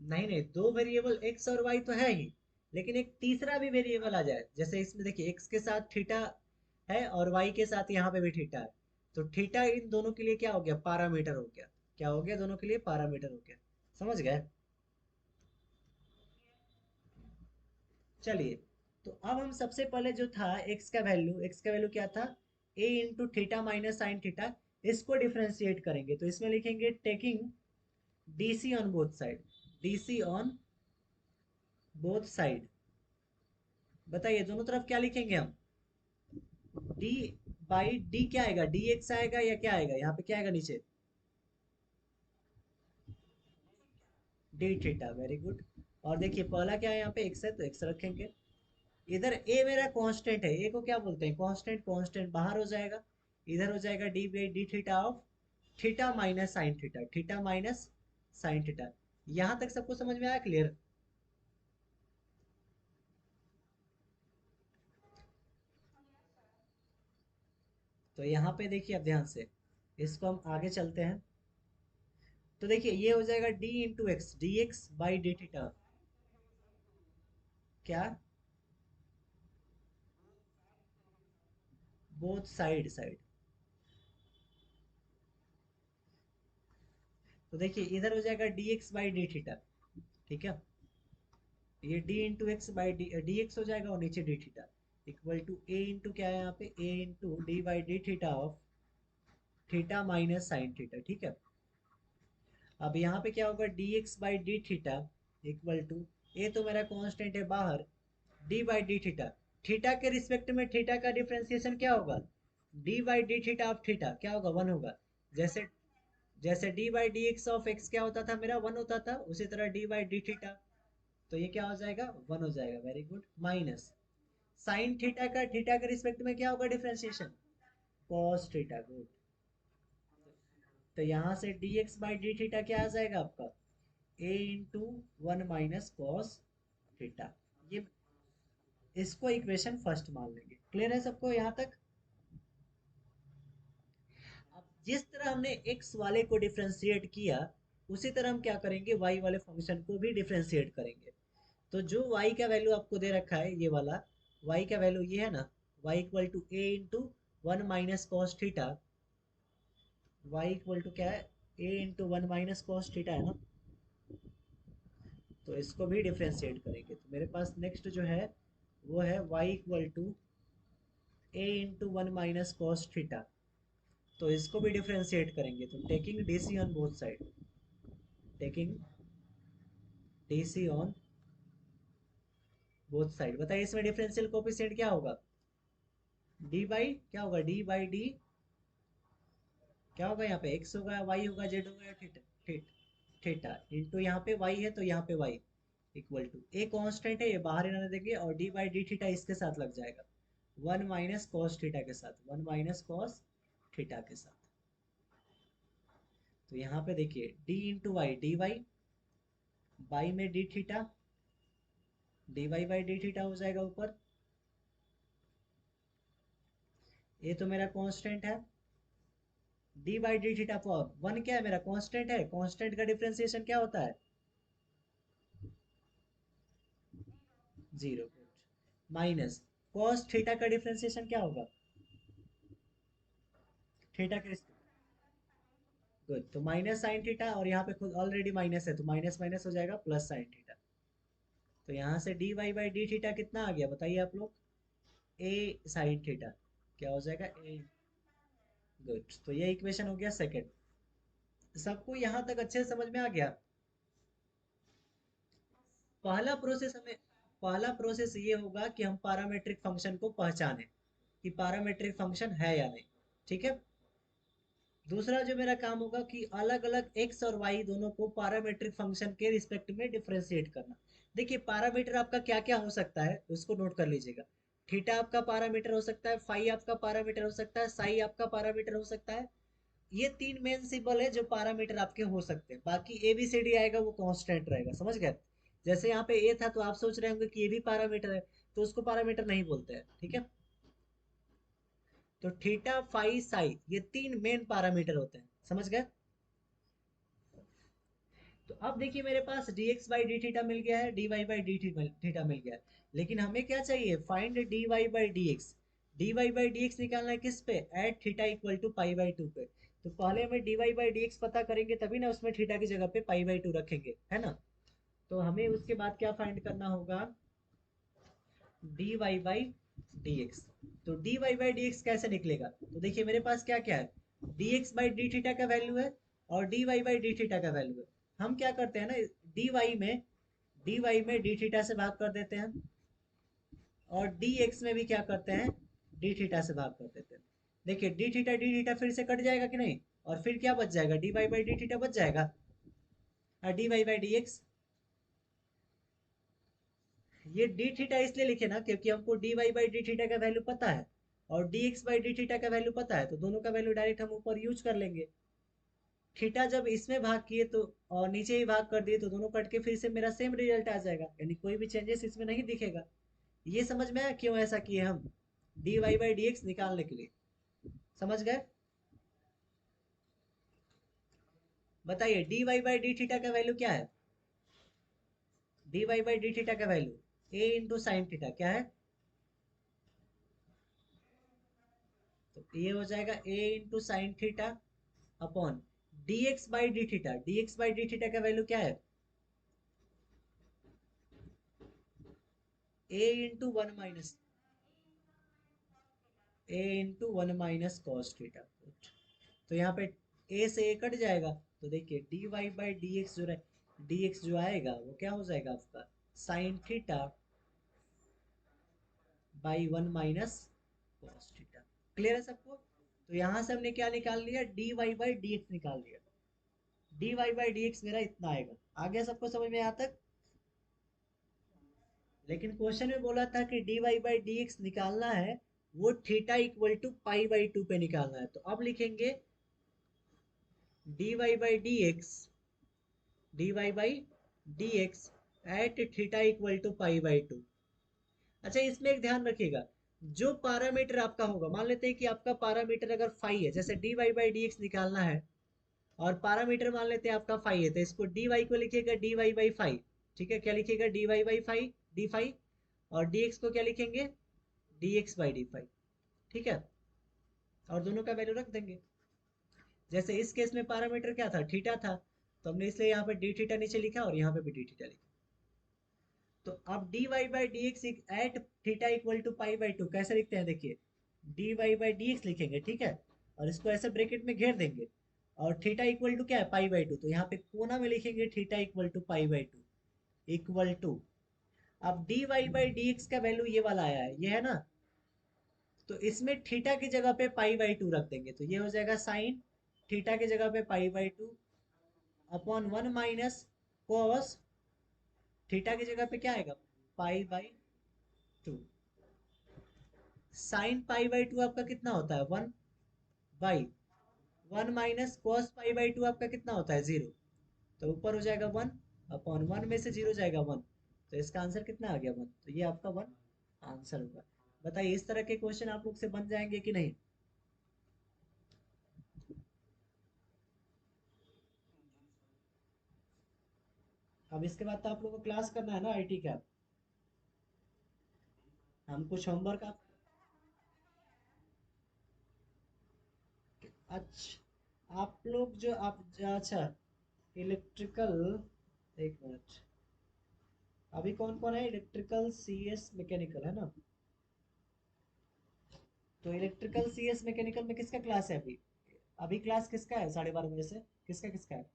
नहीं नहीं, दो वेरिएबल एक्स और वाई तो है ही, लेकिन एक तीसरा भी वेरिएबल आ जाए, जैसे इसमें देखिए एक्स के साथ थीटा है और वाई के साथ यहाँ पे भी थीटा है। तो थीटा इन दोनों के लिए क्या हो गया, पैरामीटर हो गया। क्या हो गया, दोनों के लिए पैरामीटर हो गया। समझ गए? चलिए, तो अब हम सबसे पहले जो था एक्स का वैल्यू क्या था, a into theta minus sine theta, इसको डिफ्रेंशिएट करेंगे। तो इसमें लिखेंगे taking DC on both side, DC on both side. बताइए दोनों तरफ क्या लिखेंगे हम, डी बाई डी क्या आएगा, डी एक्स आएगा या क्या आएगा, यहाँ पे क्या आएगा नीचे, डी थीटा। Very good. और देखिए पहला क्या है, यहाँ पे एक्स है तो एक्स रखेंगे। इधर ए मेरा कांस्टेंट है, ए को क्या बोलते हैं, कांस्टेंट। कांस्टेंट बाहर हो जाएगा, इधर हो जाएगा d by d theta of theta minus sine theta, theta minus sine theta. यहाँ तक सबको समझ में आया, क्लियर? तो यहाँ पे देखिए अब ध्यान से, इसको हम आगे चलते हैं। तो देखिए ये हो जाएगा d into x, d x by d theta. क्या, बोथ साइड साइड। तो देखिए इधर हो जाएगा d x by d theta, ठीक है, ये d into x by d x हो जाएगा और नीचे d theta equal to a into क्या है यहाँ पे a into d by d theta of theta minus sine theta, ठीक है। अब यहाँ पे क्या होगा d x by d theta equal to ए तो मेरा कांस्टेंट है बाहर, D by d theta, theta के रिस्पेक्ट में थीटा का डिफरेंशिएशन क्या होगा, D by d theta of theta क्या होगा, वन होगा। जैसे जैसे D by d x of x क्या होता था मेरा, वन होता था, उसी तरह डी बाई डी थीटा, तो ये क्या हो जाएगा, वन हो जाएगा, very good. Minus sine theta के रिस्पेक्ट में क्या होगा डिफरेंशिएशन, कॉस थीटा, गुड। तो यहाँ से d x by d theta क्या आ जाएगा आपका, a into one minus cos theta, ये इसको इक्वेशन फर्स्ट मान लेंगे। क्लियर है सबको यहाँ तक। अब जिस तरह हमने x वाले को डिफरेंशिएट किया, उसी तरह हम क्या करेंगे y वाले फंक्शन को भी डिफरेंशिएट करेंगे। तो जो y का वैल्यू आपको दे रखा है ये वाला, y का वैल्यू ये है ना, y equal to a into one minus cos theta, y equal to क्या है, a into one minus cos theta है ना, तो इसको भी डिफरेंशिएट करेंगे। तो मेरे पास नेक्स्ट जो है वो है y equal to a into one minus cos theta, तो इसको भी डिफरेंशिएट करेंगे। तो taking DC on both side, taking DC on both side, बताइए इसमें डिफरेंशियल कोफिशिएंट क्या होगा, डी बाई क्या होगा, डी बाई डी क्या होगा, यहाँ पे x होगा, y होगा, z होगा या थीटा, थीटा इंटू यहाँ पे y है तो यहाँ पे y equal to a constant है, ये बाहर ही रहने देंगे, और डी बाई डी थीटा इसके साथ लग जाएगा, वन माइनस कॉस थीटा के साथ, वन माइनस कॉस थीटा के साथ। तो यहाँ पे देखिए d into y, d y by में d theta, d y by d theta हो जाएगा ऊपर, ये तो मेरा कांस्टेंट है, डी बाई डी थीटा पर वन क्या है मेरा कांस्टेंट है, कांस्टेंट का डिफरेंशिएशन क्या होता है, जीरो, माइनस कॉस थीटा का डिफरेंशिएशन क्या होगा, थीटा के, गुड, तो माइनस साइन थीटा, और यहाँ पे खुद ऑलरेडी माइनस है तो माइनस माइनस हो जाएगा प्लस साइन थीटा। तो यहाँ से d y by d theta कितना आ गया बताइए आप लोग, ए साइन थीटा क्या हो जाएगा, ए, गुड। तो ये इक्वेशन हो गया सेकंड। सबको यहाँ तक अच्छे से समझ में आ गया। पहला प्रोसेस हमें पहला प्रोसेस ये होगा कि हम पैरामीट्रिक फंक्शन को पहचानें कि पैरामीट्रिक फंक्शन है या नहीं, ठीक है। दूसरा जो मेरा काम होगा कि अलग अलग x और y दोनों को पैरामीट्रिक फंक्शन के रिस्पेक्ट में डिफरेंशिएट करना। देखिए पैरामीटर आपका क्या क्या हो सकता है उसको नोट कर लीजिएगा, थीटा आपका पैरामीटर हो सकता है, फाई आपका पैरामीटर हो सकता है, साई आपका पैरामीटर हो सकता है। ये तीन मेन सिंबल है जो पैरामीटर आपके हो सकते हैं, बाकी ए बी सी डी आएगा वो कांस्टेंट रहेगा, समझ गए। जैसे यहाँ पे ए था तो आप सोच रहे होंगे कि ये भी पैरामीटर है, तो उसको पैरामीटर नहीं बोलते हैं, ठीक है। तो थीटा फाई साई ये तीन मेन पैरामीटर होते हैं, समझ गए। तो अब देखिए मेरे पास d x by d theta मिल गया है, d y by d theta मिल गया है, लेकिन हमें क्या चाहिए, find d y by d x. D y by d x निकालना है किस पे, at theta equal to pi by two पे। तो पहले हमें d y by d x पता करेंगे तभी ना उसमें थीटा की जगह पे पाई बाई टू रखेंगे, है ना। तो हमें उसके बाद क्या फाइंड करना होगा, d y by d x. तो d y by d x कैसे निकलेगा, तो देखिए मेरे पास क्या क्या है, d x by d theta का वैल्यू है और d y by d theta का वैल्यू है। हम क्या करते हैं ना, डी वाई में डी थीटा से भाग कर देते हैं, और डी एक्स में भी क्या करते हैं, डी थीटा से भाग कर देते हैं। देखिए डी थीटा फिर से कट जाएगा कि नहीं, और फिर क्या बच जाएगा, d y by d theta बच जाएगा, और d y by d x. ये डी थीटा इसलिए लिखे ना क्योंकि हमको d y by d theta का वैल्यू पता है, और d x by d theta का वैल्यू पता है, तो दोनों का वैल्यू डायरेक्ट हम ऊपर यूज कर लेंगे। थीटा जब इसमें भाग किए तो और नीचे ही भाग कर दिए तो दोनों कट के फिर से मेरा सेम रिजल्ट आ जाएगा, यानी कोई भी चेंजेस इसमें नहीं दिखेगा। ये समझ में आया क्यों ऐसा किए हम, d y by d x निकालने के लिए, समझ गए। बताइए d y by d theta का वैल्यू क्या है, d y by d theta का value a into sine theta क्या है, तो ये हो जाएगा a into sine theta upon dx by d theta, dx by d theta का वैल्यू क्या है? a into one minus cos theta. तो यहाँ पे a से a कट जाएगा, तो देखिए dy बाई डी एक्स जो dx जो आएगा वो क्या हो जाएगा आपका sine theta by one minus cos theta. Clear है सबको? तो यहाँ से हमने क्या निकाल लिया, dy बाई डी एक्स निकाल लिया। dy बाई डी एक्स मेरा इतना आएगा। आ गया सबको समझ में यहाँ तक? लेकिन क्वेश्चन में बोला था कि dy बाई डी एक्स निकालना है, वो theta equal to pi by two पे निकालना है। तो अब लिखेंगे dy by d x, dy by d x at theta equal to pi by two. अच्छा, इसमें एक ध्यान रखिएगा, जो पैरामीटर आपका होगा, मान लेते हैं कि आपका पैरामीटर अगर फाई है, जैसे dy बाई डी एक्स निकालना है और पैरामीटर मान लेते हैं आपका फाई है, तो इसको dy को लिखिएगा dy बाई फाई। ठीक है, क्या लिखिएगा dy by phi, d phi. और dx को क्या लिखेंगे dx बाई डी फाई। ठीक है, और दोनों का वैल्यू रख देंगे। जैसे इस केस में पैरामीटर क्या था, थीटा था, तो हमने इसलिए यहाँ पे डी थीटा नीचे लिखा और यहाँ पे भी डी थीटा लिखा। तो अब dy by d x at theta equal to pi by two कैसे लिखते हैं, देखिए dy बाई डी एक्स लिखेंगे, ठीक है, और इसको ऐसे ब्रैकेट में घेर देंगे, और थीटा इक्वल टू क्या है पाई बाई टू, तो यहाँ पे कोना में लिखेंगे theta equal to pi by two equal to. अब dy बाई डी एक्स का वैल्यू ये वाला आया है, ये है ना, तो इसमें थीटा की जगह पे पाई बाई टू रख देंगे, तो ये हो जाएगा साइन थीटा की जगह पे पाई by two upon one minus cos theta की जगह पे क्या आएगा पाई by to. Sine pi by to आपका कितना होता है one by one minus cos pi by to आपका कितना होता है जीरो, तो ऊपर हो जाएगा वन अपॉन वन में से जीरो जाएगा वन, तो इसका आंसर कितना आ गया वन, तो ये आपका वन आंसर होगा। बताइए इस तरह के क्वेश्चन आप लोग से बन जाएंगे कि नहीं? अब इसके बाद तो आप लोगों को क्लास करना है ना आईटी का, हम कुछ होमवर्क आप। अच्छा, आप लोग जो आप अच्छा इलेक्ट्रिकल, एक मिनट, अभी कौन कौन है इलेक्ट्रिकल सीएस मैकेनिकल है ना, तो इलेक्ट्रिकल सीएस मैकेनिकल में किसका क्लास है अभी? अभी क्लास किसका है 12:30 बजे से, किसका किसका है?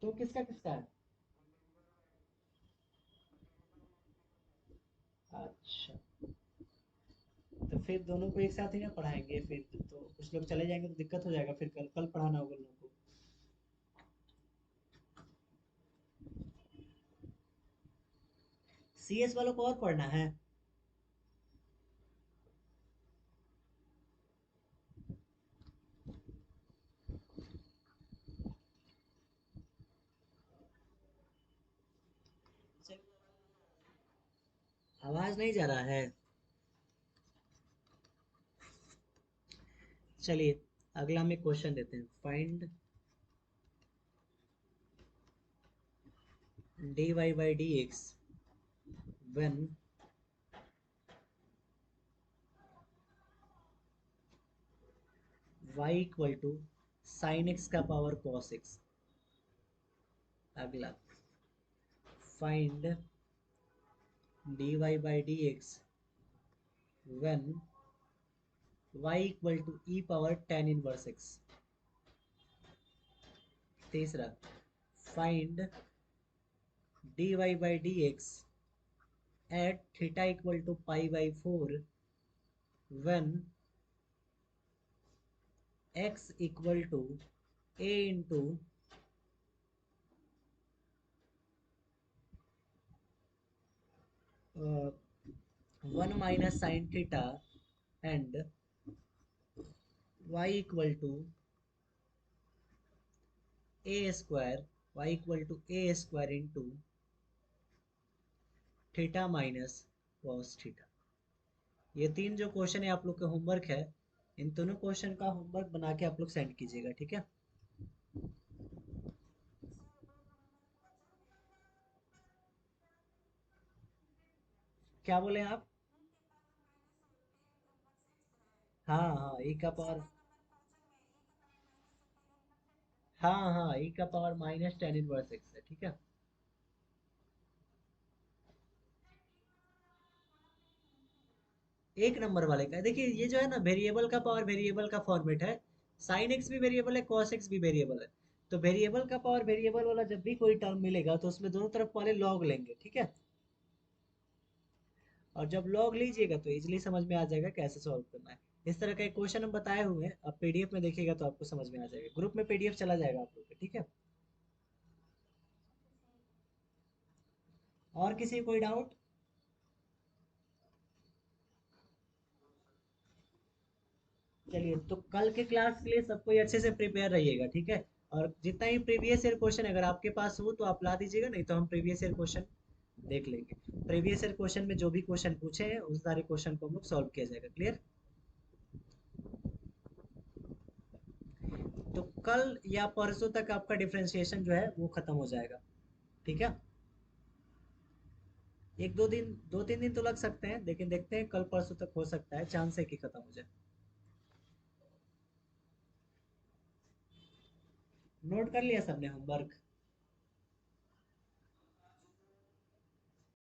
तो किसका किसका है? अच्छा, तो फिर दोनों को एक साथ ही ना पढ़ाएंगे, फिर तो कुछ लोग चले जाएंगे तो दिक्कत हो जाएगा, फिर कल कल पढ़ाना होगा लोगों को। सीएस वालों को और पढ़ना है? आवाज नहीं जा रहा है? चलिए अगला में क्वेश्चन देते हैं, find dy by d x when y equal to sine x का पावर कॉस एक्स। अगला find dy by d x when y equal to e power tan inverse x. तीसरा find dy by d x at theta equal to pi by four when x equal to a into one minus sine theta and y equal to a square, y equal to a square into theta minus cos theta. ये तीन जो question है आप लोग का homework है, इन दोनों question का होमवर्क बना के आप लोग सेंड कीजिएगा, ठीक है? क्या बोले आप? हाँ हाँ, ई का पावर हाँ हाँ, e का power minus ten inverse x है, ठीक है। एक नंबर वाले का देखिए, ये जो है ना वेरिएबल का पावर वेरिएबल का फॉर्मेट है। साइन एक्स भी वेरिएबल है, कॉस एक्स भी वेरिएबल है। तो वेरिएबल का पावर वेरिएबल वाला जब भी कोई टर्म मिलेगा तो उसमें दोनों तरफ वाले लॉग लेंगे, ठीक है। और जब लॉग लीजिएगा तो इजीली समझ में आ जाएगा कैसे सॉल्व करना है। इस तरह का एक क्वेश्चन हम बताए हुए हैं, आप पीडीएफ में देखिएगा तो आपको समझ में आ जाएगा। ग्रुप में पीडीएफ चला जाएगा आप लोग के, ठीक है। और किसी को कोई डाउट? चलिए, तो कल के क्लास के लिए सब कोई अच्छे से प्रिपेयर रहिएगा, ठीक है। और जितना ही प्रीवियस ईयर क्वेश्चन अगर आपके पास हो तो आप ला दीजिएगा, नहीं तो हम प्रीवियस ईयर क्वेश्चन देख लेंगे। प्रीवियस ईयर क्वेश्चन में जो भी क्वेश्चन पूछे हैं उस सारे क्वेश्चन को हम लोग सॉल्व किया जाएगा, क्लियर। तो कल या परसों तक आपका डिफरेंशिएशन जो है वो खत्म हो जाएगा, ठीक है। एक दो दिन, दो तीन दिन तो लग सकते हैं, लेकिन देखते हैं, कल परसों तक हो सकता है, चांस है कि खत्म हो जाए। नोट कर लिया सबने होमवर्क?